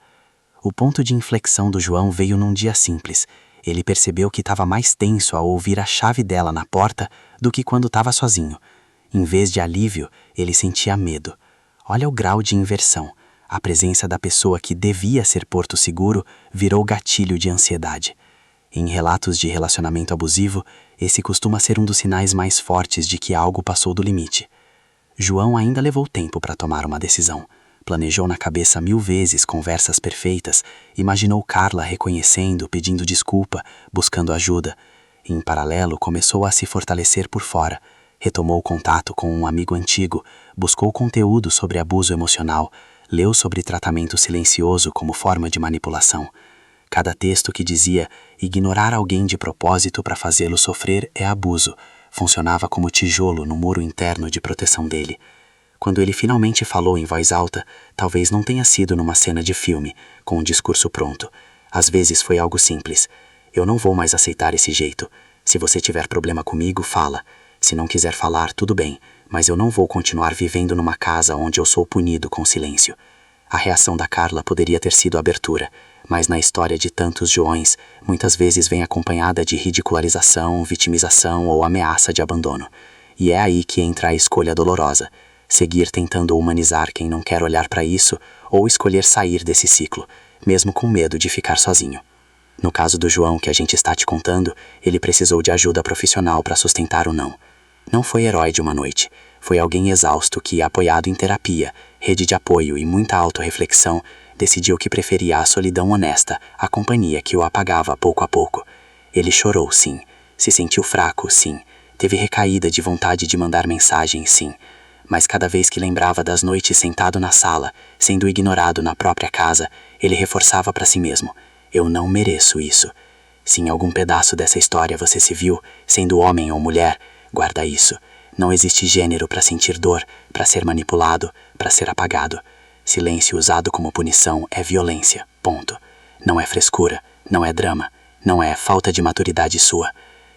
O ponto de inflexão do João veio num dia simples. Ele percebeu que estava mais tenso ao ouvir a chave dela na porta do que quando estava sozinho. Em vez de alívio, ele sentia medo. Olha o grau de inversão. A presença da pessoa que devia ser porto seguro virou gatilho de ansiedade. Em relatos de relacionamento abusivo, esse costuma ser um dos sinais mais fortes de que algo passou do limite. João ainda levou tempo para tomar uma decisão. Planejou na cabeça 1000 vezes conversas perfeitas, imaginou Carla reconhecendo, pedindo desculpa, buscando ajuda. Em paralelo, começou a se fortalecer por fora. Retomou contato com um amigo antigo, buscou conteúdo sobre abuso emocional, leu sobre tratamento silencioso como forma de manipulação. Cada texto que dizia ignorar alguém de propósito para fazê-lo sofrer é abuso funcionava como tijolo no muro interno de proteção dele. Quando ele finalmente falou em voz alta, talvez não tenha sido numa cena de filme, com um discurso pronto. Às vezes foi algo simples. Eu não vou mais aceitar esse jeito. Se você tiver problema comigo, fala. Se não quiser falar, tudo bem, mas eu não vou continuar vivendo numa casa onde eu sou punido com silêncio. A reação da Carla poderia ter sido abertura, mas na história de tantos Joões, muitas vezes vem acompanhada de ridicularização, vitimização ou ameaça de abandono. E é aí que entra a escolha dolorosa. Seguir tentando humanizar quem não quer olhar para isso ou escolher sair desse ciclo, mesmo com medo de ficar sozinho. No caso do João que a gente está te contando, ele precisou de ajuda profissional para sustentar o não. Não foi herói de uma noite. Foi alguém exausto que, apoiado em terapia, rede de apoio e muita autorreflexão, decidiu que preferia a solidão honesta, a companhia que o apagava pouco a pouco. Ele chorou, sim. Se sentiu fraco, sim. Teve recaída de vontade de mandar mensagem, sim. Mas cada vez que lembrava das noites sentado na sala, sendo ignorado na própria casa, ele reforçava para si mesmo: eu não mereço isso. Se em algum pedaço dessa história você se viu, sendo homem ou mulher, guarda isso. Não existe gênero para sentir dor, para ser manipulado, para ser apagado. Silêncio usado como punição é violência, ponto. Não é frescura, não é drama, não é falta de maturidade sua.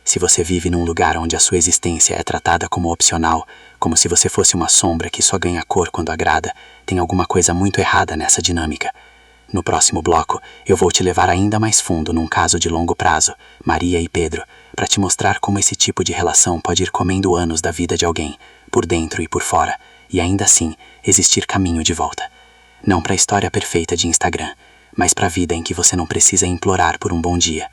Se você vive num lugar onde a sua existência é tratada como opcional, como se você fosse uma sombra que só ganha cor quando agrada, tem alguma coisa muito errada nessa dinâmica. No próximo bloco, eu vou te levar ainda mais fundo num caso de longo prazo, Maria e Pedro, para te mostrar como esse tipo de relação pode ir comendo anos da vida de alguém, por dentro e por fora, e ainda assim existir caminho de volta. Não para a história perfeita de Instagram, mas para a vida em que você não precisa implorar por um bom dia.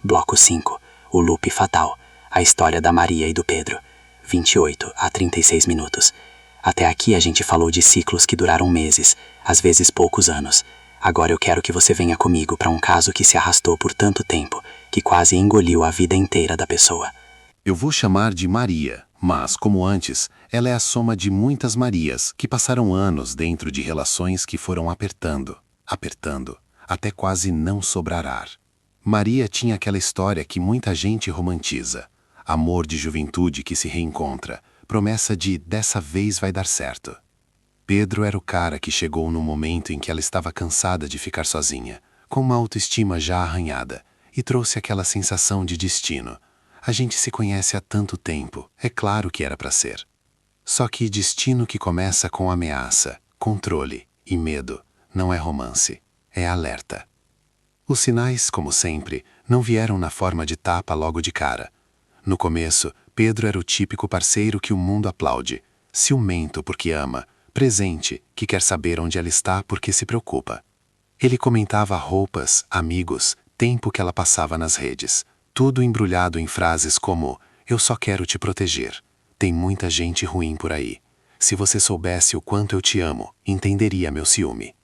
Bloco 5. O loop fatal. A história da Maria e do Pedro. 28 a 36 minutos. Até aqui a gente falou de ciclos que duraram meses, às vezes poucos anos. Agora eu quero que você venha comigo para um caso que se arrastou por tanto tempo, que quase engoliu a vida inteira da pessoa. Eu vou chamar de Maria, mas, como antes, ela é a soma de muitas Marias que passaram anos dentro de relações que foram apertando, até quase não sobrar ar. Maria tinha aquela história que muita gente romantiza. Amor de juventude que se reencontra, promessa de dessa vez vai dar certo. Pedro era o cara que chegou no momento em que ela estava cansada de ficar sozinha, com uma autoestima já arranhada, e trouxe aquela sensação de destino. A gente se conhece há tanto tempo, é claro que era para ser. Só que destino que começa com ameaça, controle e medo não é romance, é alerta. Os sinais, como sempre, não vieram na forma de tapa logo de cara. No começo, Pedro era o típico parceiro que o mundo aplaude, ciumento porque ama, presente, que quer saber onde ela está porque se preocupa. Ele comentava roupas, amigos, tempo que ela passava nas redes, tudo embrulhado em frases como "eu só quero te proteger, tem muita gente ruim por aí. Se você soubesse o quanto eu te amo, entenderia meu ciúme."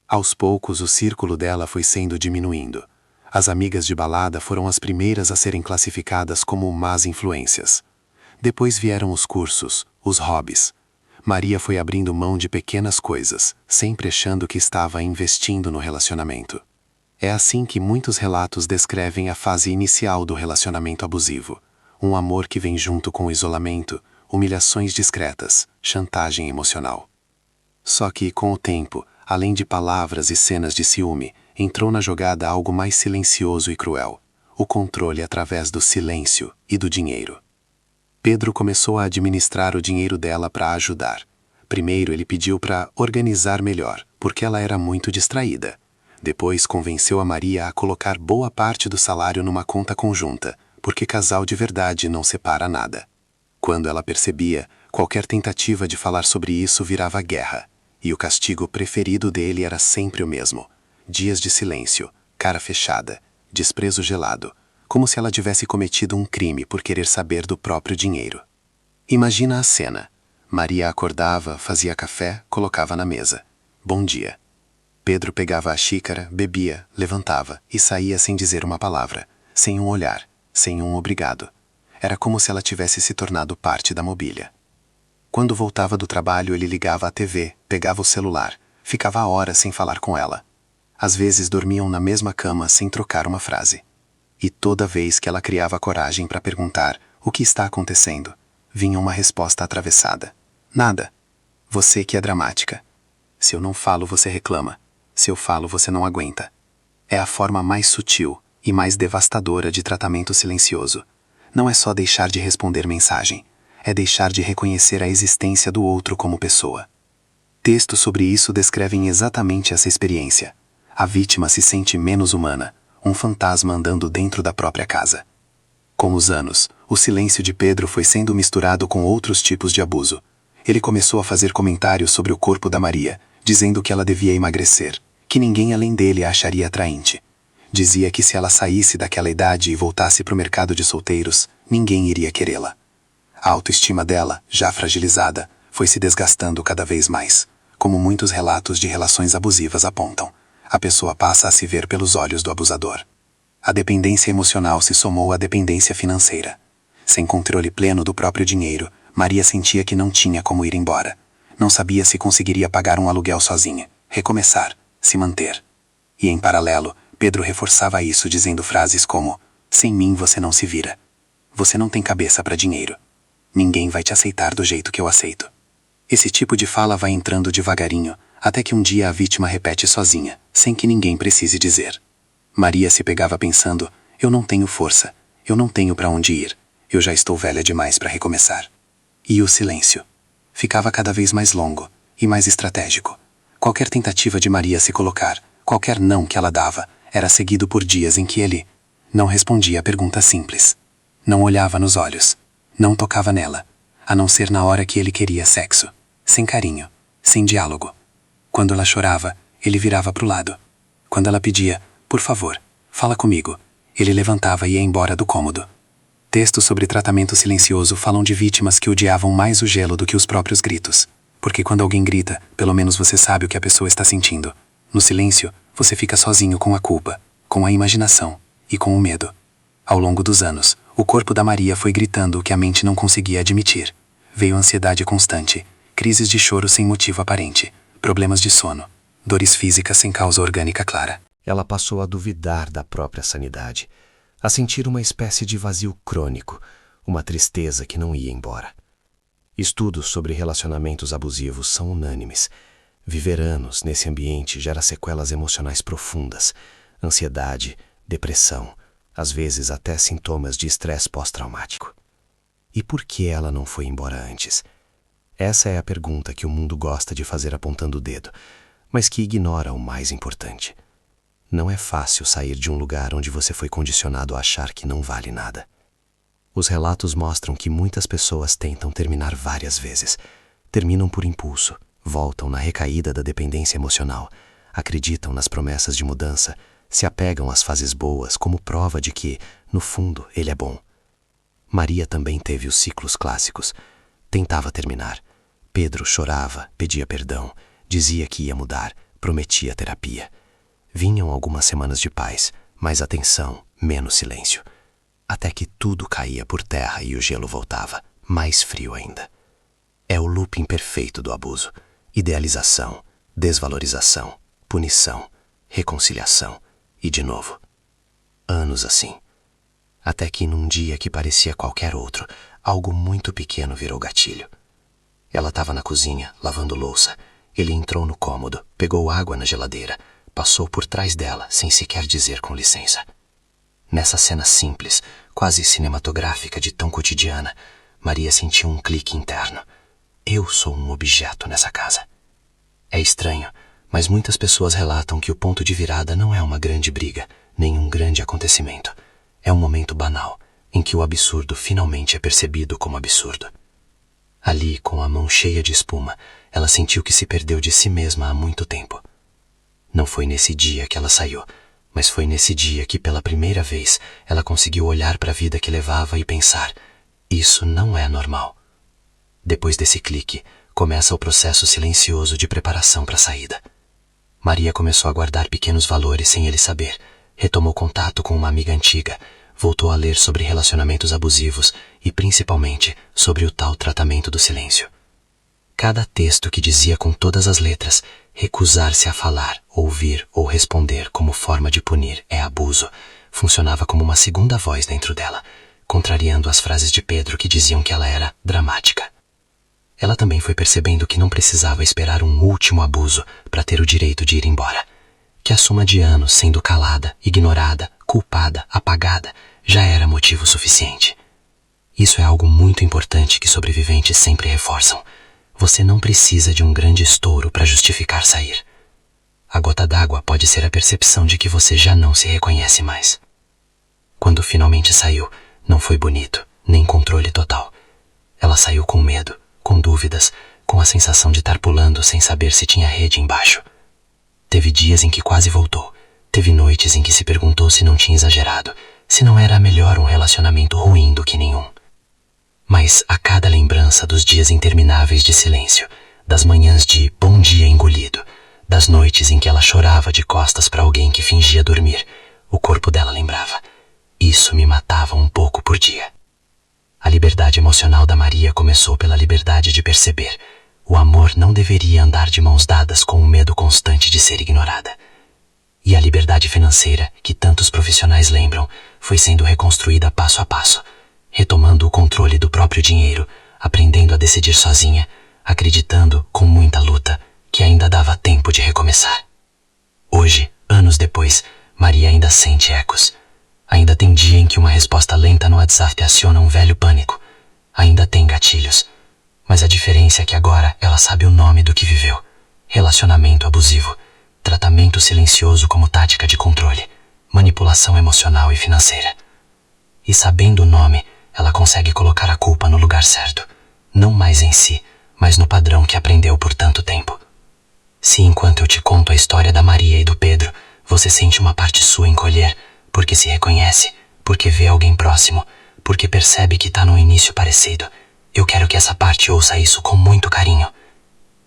Aos poucos o círculo dela foi sendo diminuindo. As amigas de balada foram as primeiras a serem classificadas como más influências. Depois vieram os cursos, os hobbies. Maria foi abrindo mão de pequenas coisas, sempre achando que estava investindo no relacionamento. É assim que muitos relatos descrevem a fase inicial do relacionamento abusivo. Um amor que vem junto com o isolamento, humilhações discretas, chantagem emocional. Só que, com o tempo, além de palavras e cenas de ciúme, entrou na jogada algo mais silencioso e cruel: o controle através do silêncio e do dinheiro. Pedro começou a administrar o dinheiro dela para ajudar. Primeiro ele pediu para organizar melhor, porque ela era muito distraída. Depois convenceu a Maria a colocar boa parte do salário numa conta conjunta, porque casal de verdade não separa nada. Quando ela percebia, qualquer tentativa de falar sobre isso virava guerra, e o castigo preferido dele era sempre o mesmo: dias de silêncio, cara fechada, desprezo gelado, como se ela tivesse cometido um crime por querer saber do próprio dinheiro. Imagina a cena. Maria acordava, fazia café, colocava na mesa. Bom dia. Pedro pegava a xícara, bebia, levantava e saía sem dizer uma palavra, sem um olhar, sem um obrigado. Era como se ela tivesse se tornado parte da mobília. Quando voltava do trabalho, ele ligava à TV, pegava o celular, ficava horas sem falar com ela. Às vezes dormiam na mesma cama sem trocar uma frase. E toda vez que ela criava coragem para perguntar o que está acontecendo, vinha uma resposta atravessada: nada. Você que é dramática. Se eu não falo, você reclama. Se eu falo, você não aguenta. É a forma mais sutil e mais devastadora de tratamento silencioso. Não é só deixar de responder mensagem, é deixar de reconhecer a existência do outro como pessoa. Textos sobre isso descrevem exatamente essa experiência. A vítima se sente menos humana, um fantasma andando dentro da própria casa. Com os anos, o silêncio de Pedro foi sendo misturado com outros tipos de abuso. Ele começou a fazer comentários sobre o corpo da Maria, dizendo que ela devia emagrecer, que ninguém além dele a acharia atraente. Dizia que se ela saísse daquela idade e voltasse para o mercado de solteiros, ninguém iria querê-la. A autoestima dela, já fragilizada, foi se desgastando cada vez mais. Como muitos relatos de relações abusivas apontam, a pessoa passa a se ver pelos olhos do abusador. A dependência emocional se somou à dependência financeira. Sem controle pleno do próprio dinheiro, Maria sentia que não tinha como ir embora. Não sabia se conseguiria pagar um aluguel sozinha, recomeçar, se manter. E em paralelo, Pedro reforçava isso dizendo frases como: sem mim você não se vira. Você não tem cabeça para dinheiro. Ninguém vai te aceitar do jeito que eu aceito. Esse tipo de fala vai entrando devagarinho, até que um dia a vítima repete sozinha, sem que ninguém precise dizer. Maria se pegava pensando: eu não tenho força, eu não tenho para onde ir, eu já estou velha demais para recomeçar. E o silêncio ficava cada vez mais longo e mais estratégico. Qualquer tentativa de Maria se colocar, qualquer não que ela dava, era seguido por dias em que ele não respondia a perguntas simples. Não olhava nos olhos, não tocava nela, a não ser na hora que ele queria sexo, sem carinho, sem diálogo. Quando ela chorava, ele virava para o lado. Quando ela pedia, por favor, fala comigo, ele levantava e ia embora do cômodo. Textos sobre tratamento silencioso falam de vítimas que odiavam mais o gelo do que os próprios gritos. Porque quando alguém grita, pelo menos você sabe o que a pessoa está sentindo. No silêncio, você fica sozinho com a culpa, com a imaginação e com o medo. Ao longo dos anos, o corpo da Maria foi gritando o que a mente não conseguia admitir. Veio ansiedade constante, crises de choro sem motivo aparente, problemas de sono, dores físicas sem causa orgânica clara. Ela passou a duvidar da própria sanidade, a sentir uma espécie de vazio crônico, uma tristeza que não ia embora. Estudos sobre relacionamentos abusivos são unânimes. Viver anos nesse ambiente gera sequelas emocionais profundas, ansiedade, depressão, às vezes até sintomas de estresse pós-traumático. E por que ela não foi embora antes? Essa é a pergunta que o mundo gosta de fazer apontando o dedo, mas que ignora o mais importante. Não é fácil sair de um lugar onde você foi condicionado a achar que não vale nada. Os relatos mostram que muitas pessoas tentam terminar várias vezes. Terminam por impulso, voltam na recaída da dependência emocional, acreditam nas promessas de mudança, se apegam às fases boas como prova de que, no fundo, ele é bom. Maria também teve os ciclos clássicos. Tentava terminar. Pedro chorava, pedia perdão, dizia que ia mudar, prometia terapia. Vinham algumas semanas de paz, mais atenção, menos silêncio. Até que tudo caía por terra e o gelo voltava, mais frio ainda. É o looping perfeito do abuso. Idealização, desvalorização, punição, reconciliação e de novo. Anos assim. Até que num dia que parecia qualquer outro, algo muito pequeno virou gatilho. Ela estava na cozinha, lavando louça. Ele entrou no cômodo, pegou água na geladeira, passou por trás dela, sem sequer dizer com licença. Nessa cena simples, quase cinematográfica de tão cotidiana, Maria sentiu um clique interno. Eu sou um objeto nessa casa. É estranho, mas muitas pessoas relatam que o ponto de virada não é uma grande briga, nem um grande acontecimento. É um momento banal, em que o absurdo finalmente é percebido como absurdo. Ali, com a mão cheia de espuma, ela sentiu que se perdeu de si mesma há muito tempo. Não foi nesse dia que ela saiu, mas foi nesse dia que, pela primeira vez, ela conseguiu olhar para a vida que levava e pensar: isso não é normal. Depois desse clique, começa o processo silencioso de preparação para a saída. Maria começou a guardar pequenos valores sem ele saber, retomou contato com uma amiga antiga, voltou a ler sobre relacionamentos abusivos e, principalmente, sobre o tal tratamento do silêncio. Cada texto que dizia com todas as letras recusar-se a falar, ouvir ou responder como forma de punir é abuso, funcionava como uma segunda voz dentro dela, contrariando as frases de Pedro que diziam que ela era dramática. Ela também foi percebendo que não precisava esperar um último abuso para ter o direito de ir embora. Que a soma de anos sendo calada, ignorada, culpada, apagada, já era motivo suficiente. Isso é algo muito importante que sobreviventes sempre reforçam. Você não precisa de um grande estouro para justificar sair. A gota d'água pode ser a percepção de que você já não se reconhece mais. Quando finalmente saiu, não foi bonito, nem controle total. Ela saiu com medo, com dúvidas, com a sensação de estar pulando sem saber se tinha rede embaixo. Teve dias em que quase voltou. Teve noites em que se perguntou se não tinha exagerado, se não era melhor um relacionamento ruim do que nenhum. Mas a cada lembrança dos dias intermináveis de silêncio, das manhãs de bom dia engolido, das noites em que ela chorava de costas para alguém que fingia dormir, o corpo dela lembrava: isso me matava um pouco por dia. A liberdade emocional da Maria começou pela liberdade de perceber. O amor não deveria andar de mãos dadas com o medo constante de ser ignorada. E a liberdade financeira, que tantos profissionais lembram, foi sendo reconstruída passo a passo, retomando o controle do próprio dinheiro, aprendendo a decidir sozinha, acreditando, com muita luta, que ainda dava tempo de recomeçar. Hoje, anos depois, Maria ainda sente ecos. Ainda tem dia em que uma resposta lenta no WhatsApp aciona um velho pânico. Ainda tem gatilhos. Mas a diferença é que agora ela sabe o nome do que viveu. Relacionamento abusivo. Tratamento silencioso como tática de controle. Manipulação emocional e financeira. E sabendo o nome, ela consegue colocar a culpa no lugar certo. Não mais em si, mas no padrão que aprendeu por tanto tempo. Se enquanto eu te conto a história da Maria e do Pedro, Você sente uma parte sua encolher, porque se reconhece, porque vê alguém próximo, porque percebe que tá no início parecido. Eu quero que essa parte ouça isso com muito carinho.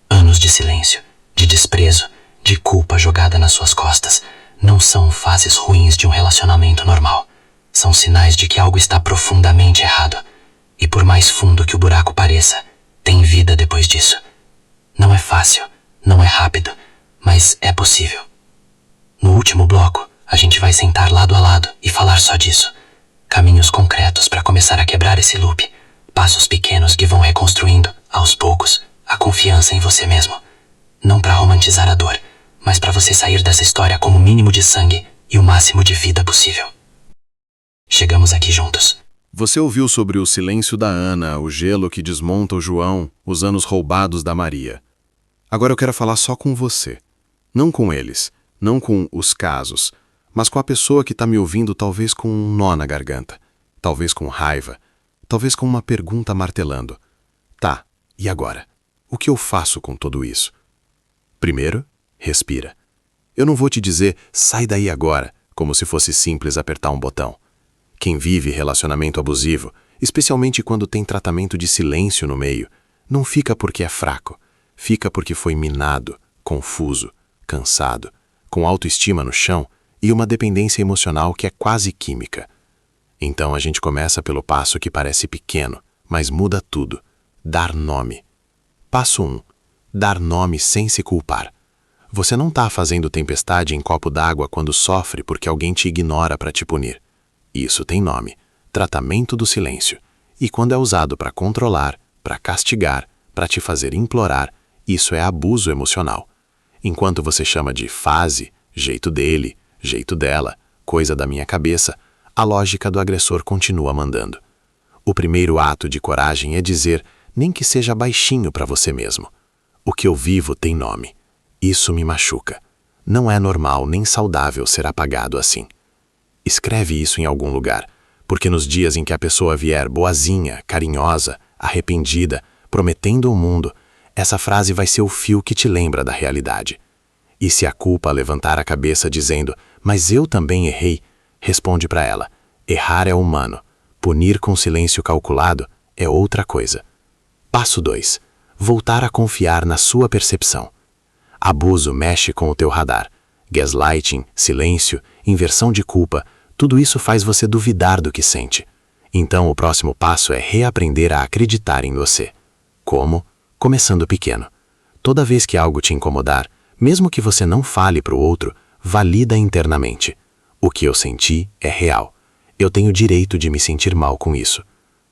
Anos de silêncio, de desprezo, de culpa jogada nas suas costas, não são fases ruins de um relacionamento normal. São sinais de que algo está profundamente errado. E por mais fundo que o buraco pareça, tem vida depois disso. Não é fácil, não é rápido, mas é possível. No último bloco, a gente vai sentar lado a lado e falar só disso. Caminhos concretos para começar a quebrar esse loop. Passos pequenos que vão reconstruindo, aos poucos, a confiança em você mesmo. Não para romantizar a dor, mas para você sair dessa história com o mínimo de sangue e o máximo de vida possível. Chegamos aqui juntos. Você ouviu sobre o silêncio da Ana, o gelo que desmonta o João, os anos roubados da Maria. Agora eu quero falar só com você. Não com eles, não com os casos, mas com a pessoa que está me ouvindo talvez com um nó na garganta, talvez com raiva, talvez com uma pergunta martelando. Tá, e agora? O que eu faço com tudo isso? Primeiro, respira. Eu não vou te dizer, sai daí agora, como se fosse simples apertar um botão. Quem vive relacionamento abusivo, especialmente quando tem tratamento de silêncio no meio, não fica porque é fraco, fica porque foi minado, confuso, cansado, com autoestima no chão e uma dependência emocional que é quase química. Então a gente começa pelo passo que parece pequeno, mas muda tudo. Dar nome. Passo 1. Dar nome sem se culpar. Você não está fazendo tempestade em copo d'água quando sofre porque alguém te ignora para te punir. Isso tem nome. Tratamento do silêncio. E quando é usado para controlar, para castigar, para te fazer implorar, isso é abuso emocional. Enquanto você chama de fase, jeito dele, jeito dela, coisa da minha cabeça, a lógica do agressor continua mandando. O primeiro ato de coragem é dizer, nem que seja baixinho para você mesmo: o que eu vivo tem nome. Isso me machuca. Não é normal nem saudável ser apagado assim. Escreve isso em algum lugar, porque nos dias em que a pessoa vier boazinha, carinhosa, arrependida, prometendo o mundo, essa frase vai ser o fio que te lembra da realidade. E se a culpa levantar a cabeça dizendo, mas eu também errei, responde para ela, errar é humano, punir com silêncio calculado é outra coisa. Passo 2. Voltar a confiar na sua percepção. Abuso mexe com o teu radar. Gaslighting, silêncio, inversão de culpa, tudo isso faz você duvidar do que sente. Então o próximo passo é reaprender a acreditar em você. Como? Começando pequeno. Toda vez que algo te incomodar, mesmo que você não fale para o outro, valida internamente. O que eu senti é real. Eu tenho direito de me sentir mal com isso.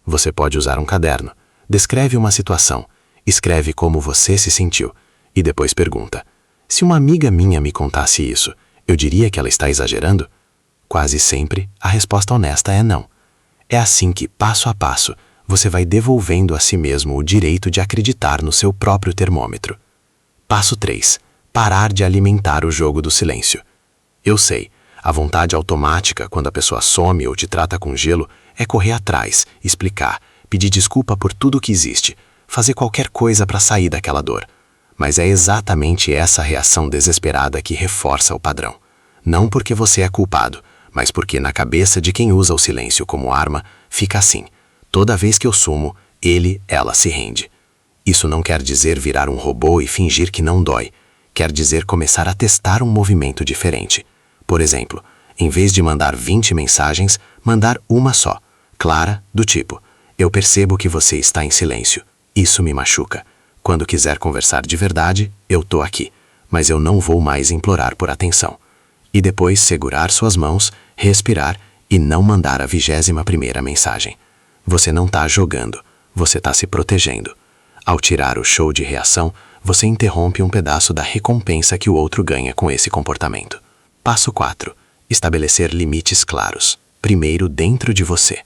Você pode usar um caderno. Descreve uma situação. Escreve como você se sentiu. E depois pergunta, se uma amiga minha me contasse isso, eu diria que ela está exagerando? Quase sempre, a resposta honesta é não. É assim que, passo a passo, você vai devolvendo a si mesmo o direito de acreditar no seu próprio termômetro. Passo 3. Parar de alimentar o jogo do silêncio. Eu sei, a vontade automática, quando a pessoa some ou te trata com gelo, é correr atrás, explicar, pedir desculpa por tudo que existe, fazer qualquer coisa para sair daquela dor. Mas é exatamente essa reação desesperada que reforça o padrão. Não porque você é culpado, mas porque na cabeça de quem usa o silêncio como arma, fica assim. Toda vez que eu sumo, ela se rende. Isso não quer dizer virar um robô e fingir que não dói. Quer dizer começar a testar um movimento diferente. Por exemplo, em vez de mandar 20 mensagens, mandar uma só, clara, do tipo: eu percebo que você está em silêncio. Isso me machuca. Quando quiser conversar de verdade, eu tô aqui, mas eu não vou mais implorar por atenção. E depois segurar suas mãos, respirar e não mandar a 21ª mensagem. Você não tá jogando, você tá se protegendo. Ao tirar o show de reação, você interrompe um pedaço da recompensa que o outro ganha com esse comportamento. Passo 4. Estabelecer limites claros. Primeiro dentro de você.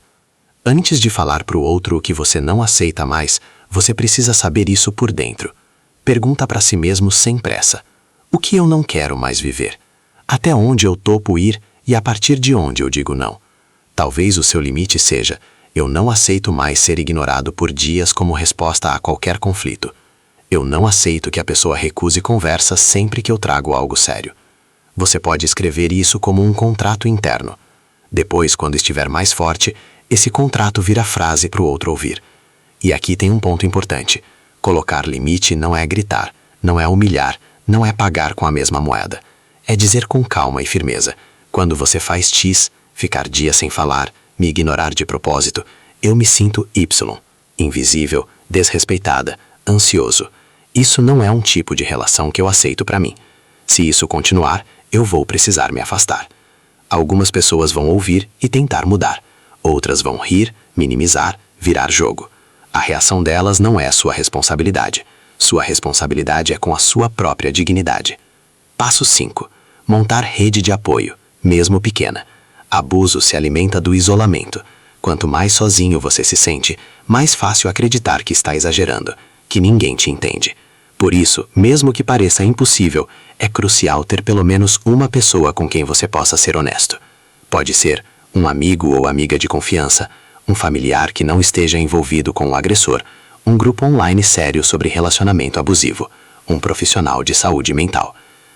Antes de falar para o outro o que você não aceita mais, você precisa saber isso por dentro. Pergunta para si mesmo sem pressa. O que eu não quero mais viver? Até onde eu topo ir e a partir de onde eu digo não? Talvez o seu limite seja: eu não aceito mais ser ignorado por dias como resposta a qualquer conflito. Eu não aceito que a pessoa recuse conversa sempre que eu trago algo sério. Você pode escrever isso como um contrato interno. Depois, quando estiver mais forte, esse contrato vira frase para o outro ouvir. E aqui tem um ponto importante. Colocar limite não é gritar, não é humilhar, não é pagar com a mesma moeda. É dizer com calma e firmeza. Quando você faz X, ficar dias sem falar, me ignorar de propósito, eu me sinto Y. Invisível, desrespeitada, ansioso. Isso não é um tipo de relação que eu aceito para mim. Se isso continuar, eu vou precisar me afastar. Algumas pessoas vão ouvir e tentar mudar. Outras vão rir, minimizar, virar jogo. A reação delas não é sua responsabilidade. Sua responsabilidade é com a sua própria dignidade. Passo 5. Montar rede de apoio, mesmo pequena. Abuso se alimenta do isolamento. Quanto mais sozinho você se sente, mais fácil acreditar que está exagerando, que ninguém te entende. Por isso, mesmo que pareça impossível, é crucial ter pelo menos uma pessoa com quem você possa ser honesto. Pode ser um amigo ou amiga de confiança, um familiar que não esteja envolvido com o agressor, um grupo online sério sobre relacionamento abusivo, um profissional de saúde mental.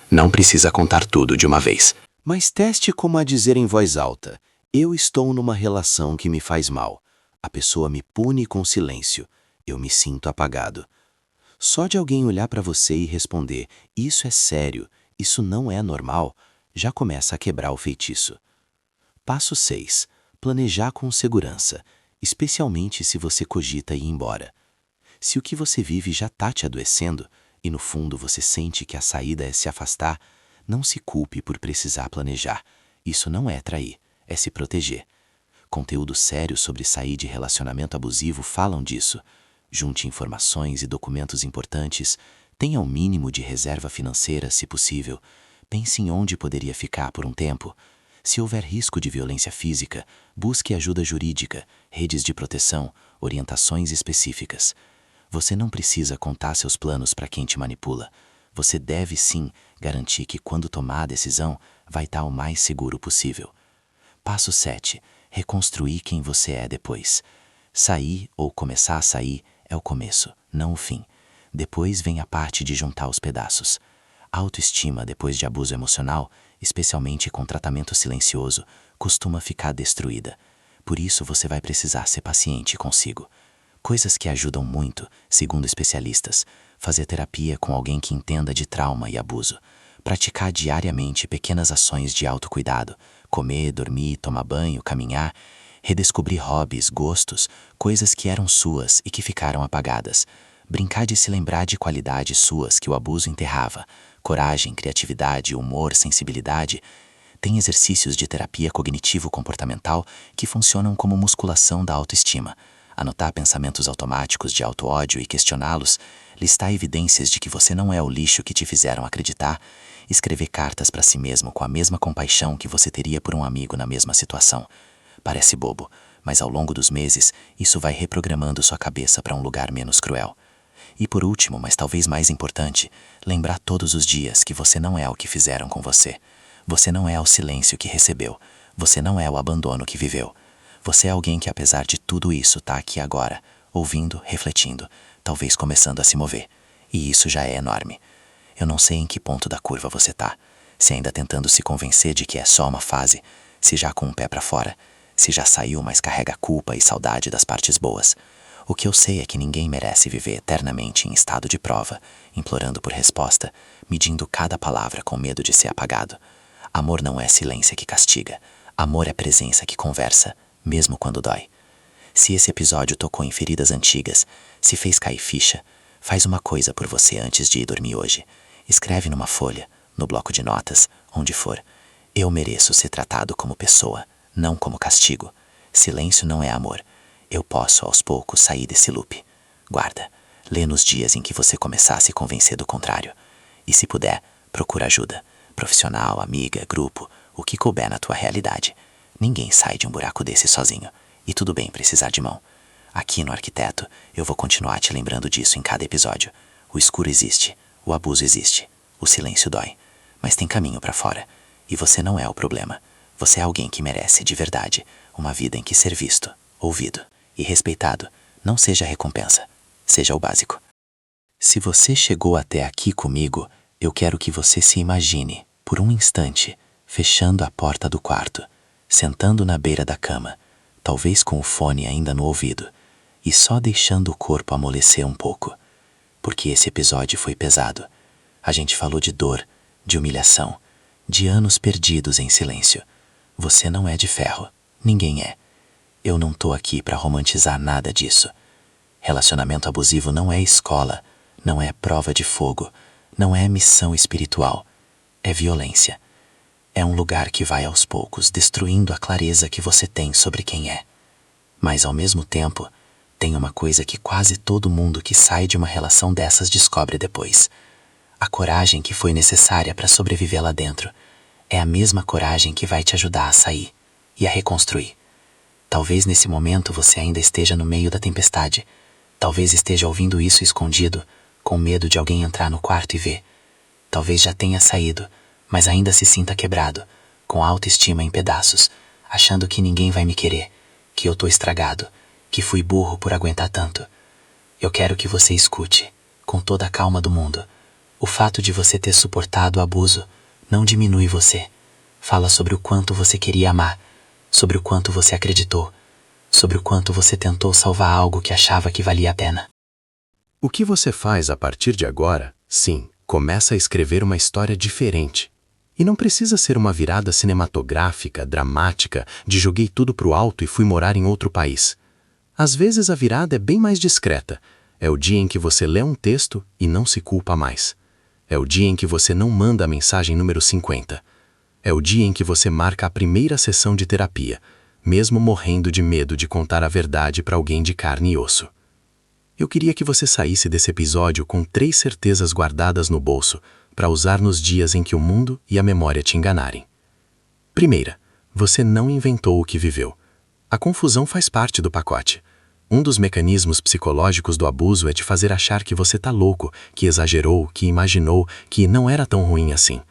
Não precisa contar tudo de uma vez. Mas teste como a dizer em voz alta: eu estou numa relação que me faz mal. A pessoa me pune com silêncio. Eu me sinto apagado. Só de alguém olhar para você e responder: isso é sério, isso não é normal, já começa a quebrar o feitiço. Passo 6. Planejar com segurança, especialmente se você cogita ir embora. Se o que você vive já está te adoecendo, e no fundo você sente que a saída é se afastar, não se culpe por precisar planejar. Isso não é trair, é se proteger. Conteúdos sérios sobre sair de relacionamento abusivo falam disso. Junte informações e documentos importantes, tenha o mínimo de reserva financeira, se possível. Pense em onde poderia ficar por um tempo. Se houver risco de violência física, busque ajuda jurídica, redes de proteção, orientações específicas. Você não precisa contar seus planos para quem te manipula. Você deve sim garantir que quando tomar a decisão, vai estar o mais seguro possível. Passo 7. Reconstruir quem você é depois. Sair ou começar a sair é o começo, não o fim. Depois vem a parte de juntar os pedaços. A autoestima depois de abuso emocional, especialmente com tratamento silencioso, costuma ficar destruída. Por isso você vai precisar ser paciente consigo. Coisas que ajudam muito, segundo especialistas: fazer terapia com alguém que entenda de trauma e abuso, praticar diariamente pequenas ações de autocuidado, comer, dormir, tomar banho, caminhar, redescobrir hobbies, gostos, coisas que eram suas e que ficaram apagadas, brincar de se lembrar de qualidades suas que o abuso enterrava, coragem, criatividade, humor, sensibilidade. Tem exercícios de terapia cognitivo-comportamental que funcionam como musculação da autoestima. Anotar pensamentos automáticos de auto-ódio e questioná-los, listar evidências de que você não é o lixo que te fizeram acreditar, escrever cartas para si mesmo com a mesma compaixão que você teria por um amigo na mesma situação. Parece bobo, mas ao longo dos meses, isso vai reprogramando sua cabeça para um lugar menos cruel. E por último, mas talvez mais importante, lembrar todos os dias que você não é o que fizeram com você. Você não é o silêncio que recebeu. Você não é o abandono que viveu. Você é alguém que, apesar de tudo isso, está aqui agora, ouvindo, refletindo, talvez começando a se mover. E isso já é enorme. Eu não sei em que ponto da curva você está. Se ainda tentando se convencer de que é só uma fase, se já com um pé para fora, se já saiu, mas carrega culpa e saudade das partes boas. O que eu sei é que ninguém merece viver eternamente em estado de prova, implorando por resposta, medindo cada palavra com medo de ser apagado. Amor não é silêncio que castiga. Amor é presença que conversa, mesmo quando dói. Se esse episódio tocou em feridas antigas, se fez cair ficha, faz uma coisa por você antes de ir dormir hoje. Escreve numa folha, no bloco de notas, onde for. Eu mereço ser tratado como pessoa, não como castigo. Silêncio não é amor. Eu posso, aos poucos, sair desse loop. Guarda. Lê nos dias em que você começar a se convencer do contrário. E se puder, procura ajuda. Profissional, amiga, grupo, o que couber na tua realidade. Ninguém sai de um buraco desse sozinho. E tudo bem precisar de mão. Aqui no Arquiteto, eu vou continuar te lembrando disso em cada episódio. O escuro existe, o abuso existe, o silêncio dói. Mas tem caminho pra fora. E você não é o problema. Você é alguém que merece, de verdade, uma vida em que ser visto, ouvido e respeitado não seja a recompensa, seja o básico. Se você chegou até aqui comigo, eu quero que você se imagine, por um instante, fechando a porta do quarto, sentando na beira da cama, talvez com o fone ainda no ouvido, e só deixando o corpo amolecer um pouco. Porque esse episódio foi pesado. A gente falou de dor, de humilhação, de anos perdidos em silêncio. Você não é de ferro, ninguém é. Eu não tô aqui pra romantizar nada disso. Relacionamento abusivo não é escola, não é prova de fogo, não é missão espiritual. É violência. É um lugar que vai aos poucos destruindo a clareza que você tem sobre quem é. Mas ao mesmo tempo, tem uma coisa que quase todo mundo que sai de uma relação dessas descobre depois. A coragem que foi necessária para sobreviver lá dentro é a mesma coragem que vai te ajudar a sair e a reconstruir. Talvez nesse momento você ainda esteja no meio da tempestade. Talvez esteja ouvindo isso escondido, com medo de alguém entrar no quarto e ver. Talvez já tenha saído, mas ainda se sinta quebrado, com a autoestima em pedaços, achando que ninguém vai me querer, que eu tô estragado, que fui burro por aguentar tanto. Eu quero que você escute, com toda a calma do mundo. O fato de você ter suportado o abuso não diminui você. Fala sobre o quanto você queria amar, sobre o quanto você acreditou, sobre o quanto você tentou salvar algo que achava que valia a pena. O que você faz a partir de agora, sim, começa a escrever uma história diferente. E não precisa ser uma virada cinematográfica, dramática, de joguei tudo pro alto e fui morar em outro país. Às vezes a virada é bem mais discreta. É o dia em que você lê um texto e não se culpa mais. É o dia em que você não manda a mensagem número 50. É o dia em que você marca a primeira sessão de terapia, mesmo morrendo de medo de contar a verdade para alguém de carne e osso. Eu queria que você saísse desse episódio com 3 certezas guardadas no bolso para usar nos dias em que o mundo e a memória te enganarem. Primeira, você não inventou o que viveu. A confusão faz parte do pacote. Um dos mecanismos psicológicos do abuso é te fazer achar que você tá louco, que exagerou, que imaginou, que não era tão ruim assim.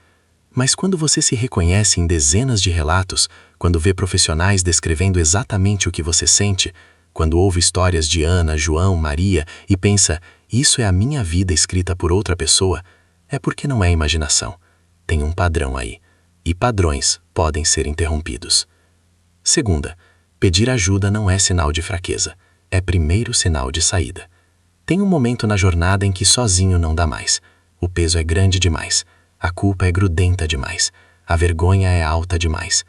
Mas quando você se reconhece em dezenas de relatos, quando vê profissionais descrevendo exatamente o que você sente, quando ouve histórias de Ana, João, Maria e pensa, isso é a minha vida escrita por outra pessoa, é porque não é imaginação. Tem um padrão aí. E padrões podem ser interrompidos. Segunda, pedir ajuda não é sinal de fraqueza. É primeiro sinal de saída. Tem um momento na jornada em que sozinho não dá mais. O peso é grande demais. A culpa é grudenta demais. A vergonha é alta demais.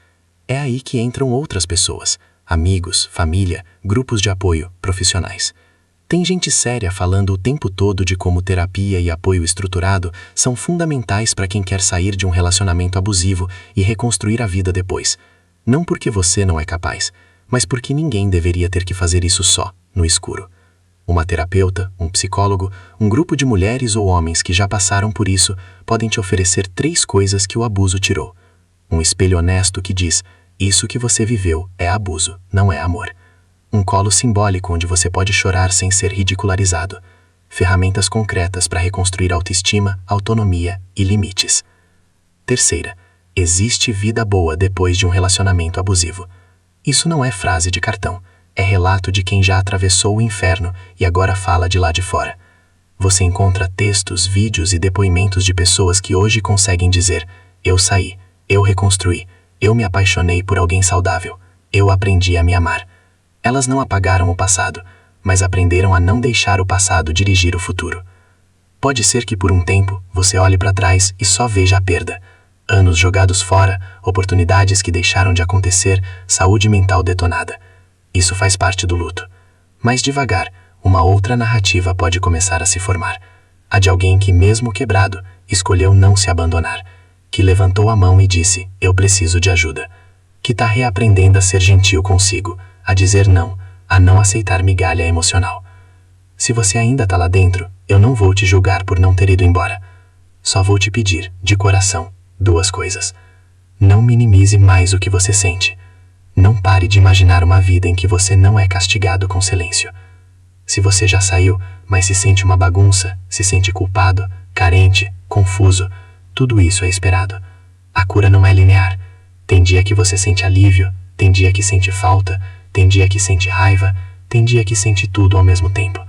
É aí que entram outras pessoas. Amigos, família, grupos de apoio, profissionais. Tem gente séria falando o tempo todo de como terapia e apoio estruturado são fundamentais para quem quer sair de um relacionamento abusivo e reconstruir a vida depois. Não porque você não é capaz, mas porque ninguém deveria ter que fazer isso só, no escuro. Uma terapeuta, um psicólogo, um grupo de mulheres ou homens que já passaram por isso podem te oferecer 3 coisas que o abuso tirou. Um espelho honesto que diz, isso que você viveu é abuso, não é amor. Um colo simbólico onde você pode chorar sem ser ridicularizado. Ferramentas concretas para reconstruir autoestima, autonomia e limites. Terceira, existe vida boa depois de um relacionamento abusivo. Isso não é frase de cartão, é relato de quem já atravessou o inferno e agora fala de lá de fora. Você encontra textos, vídeos e depoimentos de pessoas que hoje conseguem dizer, eu saí, eu reconstruí, eu me apaixonei por alguém saudável, eu aprendi a me amar. Elas não apagaram o passado, mas aprenderam a não deixar o passado dirigir o futuro. Pode ser que por um tempo você olhe para trás e só veja a perda. Anos jogados fora, oportunidades que deixaram de acontecer, saúde mental detonada. Isso faz parte do luto. Mas devagar, uma outra narrativa pode começar a se formar. A de alguém que, mesmo quebrado, escolheu não se abandonar. Que levantou a mão e disse, eu preciso de ajuda. Que está reaprendendo a ser gentil consigo, a dizer não, a não aceitar migalha emocional. Se você ainda está lá dentro, eu não vou te julgar por não ter ido embora. Só vou te pedir, de coração, 2 coisas. Não minimize mais o que você sente. Não pare de imaginar uma vida em que você não é castigado com silêncio. Se você já saiu, mas se sente uma bagunça, se sente culpado, carente, confuso, tudo isso é esperado. A cura não é linear. Tem dia que você sente alívio, tem dia que sente falta, tem dia que sente raiva, tem dia que sente tudo ao mesmo tempo.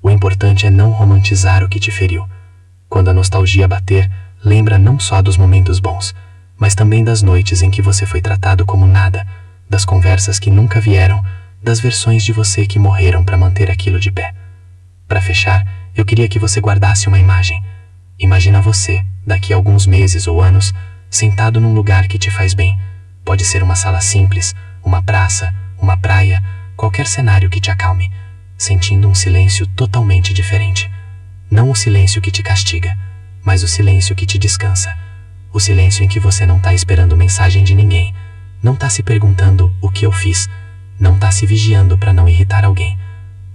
O importante é não romantizar o que te feriu. Quando a nostalgia bater, Lembra não só dos momentos bons, mas também das noites em que você foi tratado como nada, das conversas que nunca vieram, das versões de você que morreram para manter aquilo de pé. Para fechar, eu queria que você guardasse uma imagem. Imagina você, daqui a alguns meses ou anos, sentado num lugar que te faz bem. Pode ser uma sala simples, uma praça, uma praia, qualquer cenário que te acalme, sentindo um silêncio totalmente diferente. Não o silêncio que te castiga, mas o silêncio que te descansa. O silêncio em que você não está esperando mensagem de ninguém, não está se perguntando o que eu fiz, não está se vigiando para não irritar alguém.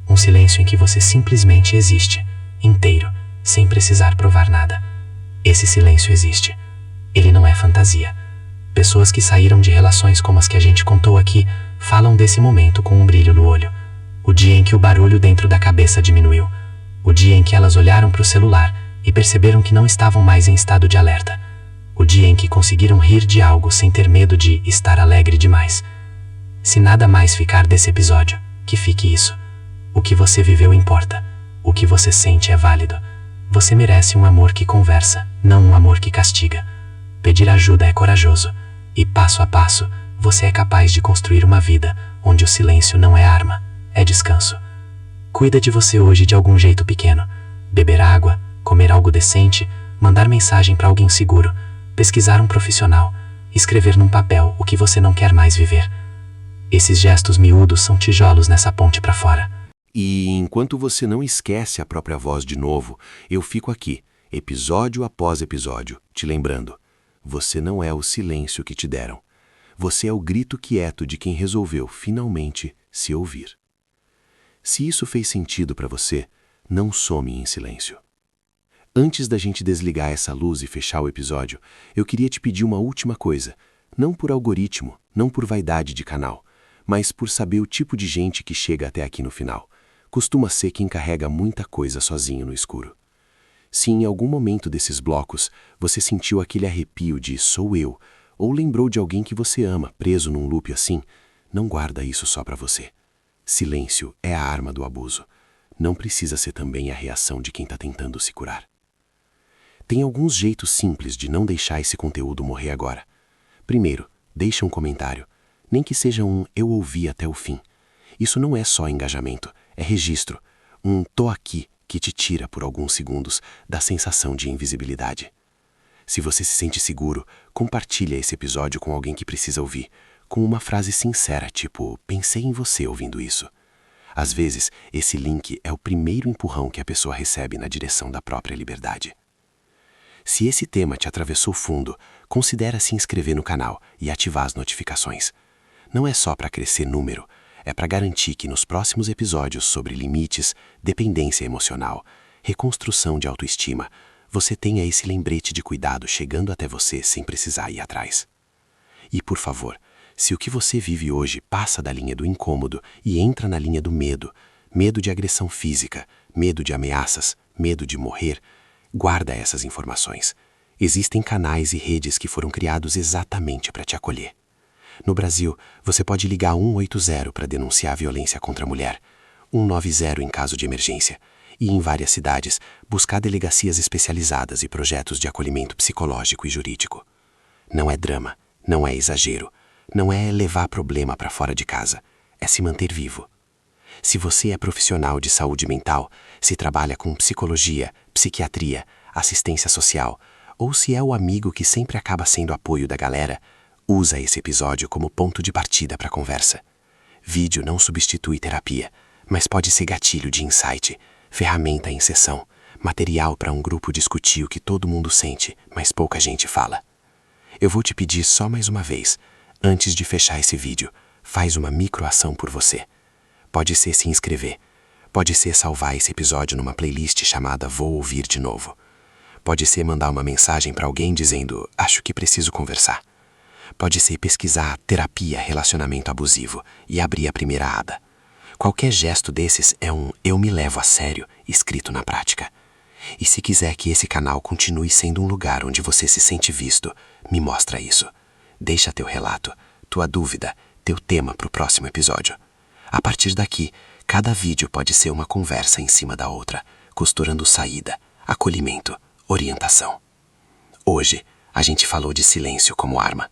Um silêncio em que você simplesmente existe, inteiro, sem precisar provar nada. Esse silêncio existe. Ele não é fantasia. Pessoas que saíram de relações como as que a gente contou aqui falam desse momento com um brilho no olho. O dia em que o barulho dentro da cabeça diminuiu. O dia em que elas olharam para o celular e perceberam que não estavam mais em estado de alerta. O dia em que conseguiram rir de algo sem ter medo de estar alegre demais. Se nada mais ficar desse episódio, que fique isso. O que você viveu importa. O que você sente é válido. Você merece um amor que conversa, não um amor que castiga. Pedir ajuda é corajoso. E passo a passo, você é capaz de construir uma vida onde o silêncio não é arma, é descanso. Cuida de você hoje de algum jeito pequeno. Beber água, comer algo decente, mandar mensagem para alguém seguro, pesquisar um profissional, escrever num papel o que você não quer mais viver. Esses gestos miúdos são tijolos nessa ponte para fora. E enquanto você não esquece a própria voz de novo, eu fico aqui, episódio após episódio, te lembrando. Você não é o silêncio que te deram. Você é o grito quieto de quem resolveu finalmente se ouvir. Se isso fez sentido para você, não some em silêncio. Antes da gente desligar essa luz e fechar o episódio, eu queria te pedir uma última coisa. Não por algoritmo, não por vaidade de canal, mas por saber o tipo de gente que chega até aqui no final. Costuma ser quem carrega muita coisa sozinho no escuro. Se em algum momento desses blocos você sentiu aquele arrepio de sou eu, ou lembrou de alguém que você ama preso num loop assim, não guarda isso só para você. Silêncio é a arma do abuso. Não precisa ser também a reação de quem está tentando se curar. Tem alguns jeitos simples de não deixar esse conteúdo morrer agora. Primeiro, deixa um comentário, nem que seja um eu ouvi até o fim. Isso não é só engajamento, é registro, um tô aqui que te tira por alguns segundos da sensação de invisibilidade. Se você se sente seguro, compartilha esse episódio com alguém que precisa ouvir, com uma frase sincera, tipo, pensei em você ouvindo isso. Às vezes, esse link é o primeiro empurrão que a pessoa recebe na direção da própria liberdade. Se esse tema te atravessou fundo, considera se inscrever no canal e ativar as notificações. Não é só para crescer número, é para garantir que nos próximos episódios sobre limites, dependência emocional, reconstrução de autoestima, você tenha esse lembrete de cuidado chegando até você sem precisar ir atrás. E por favor, se o que você vive hoje passa da linha do incômodo e entra na linha do medo, medo de agressão física, medo de ameaças, medo de morrer, guarda essas informações. Existem canais e redes que foram criados exatamente para te acolher. No Brasil, você pode ligar 180 para denunciar a violência contra a mulher, 190 em caso de emergência, e em várias cidades, buscar delegacias especializadas e projetos de acolhimento psicológico e jurídico. Não é drama, não é exagero, não é levar problema para fora de casa, é se manter vivo. Se você é profissional de saúde mental, se trabalha com psicologia, psiquiatria, assistência social, ou se é o amigo que sempre acaba sendo apoio da galera, usa esse episódio como ponto de partida para a conversa. Vídeo não substitui terapia, mas pode ser gatilho de insight, ferramenta em sessão, material para um grupo discutir o que todo mundo sente, mas pouca gente fala. Eu vou te pedir só mais uma vez, antes de fechar esse vídeo, faz uma microação por você. Pode ser se inscrever, pode ser salvar esse episódio numa playlist chamada Vou Ouvir de Novo. Pode ser mandar uma mensagem para alguém dizendo, acho que preciso conversar. Pode ser pesquisar terapia relacionamento abusivo e abrir a primeira aba. Qualquer gesto desses é um eu me levo a sério escrito na prática. E se quiser que esse canal continue sendo um lugar onde você se sente visto, me mostra isso. Deixa teu relato, tua dúvida, teu tema para o próximo episódio. A partir daqui, cada vídeo pode ser uma conversa em cima da outra, costurando saída, acolhimento, orientação. Hoje, a gente falou de silêncio como arma.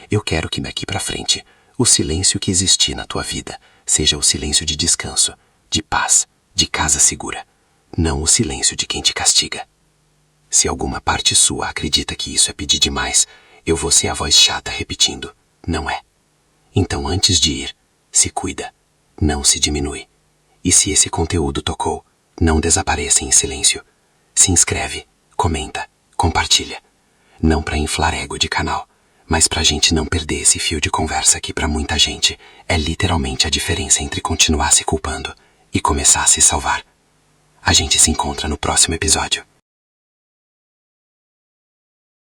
Eu quero que daqui pra frente, o silêncio que existir na tua vida seja o silêncio de descanso, de paz, de casa segura, não o silêncio de quem te castiga. Se alguma parte sua acredita que isso é pedir demais, eu vou ser a voz chata repetindo, não é. Então antes de ir, se cuida, não se diminui. E se esse conteúdo tocou, não desapareça em silêncio. Se inscreve, comenta, compartilha. Não para inflar ego de canal, mas pra gente não perder esse fio de conversa que pra muita gente é literalmente a diferença entre continuar se culpando e começar a se salvar. A gente se encontra no próximo episódio.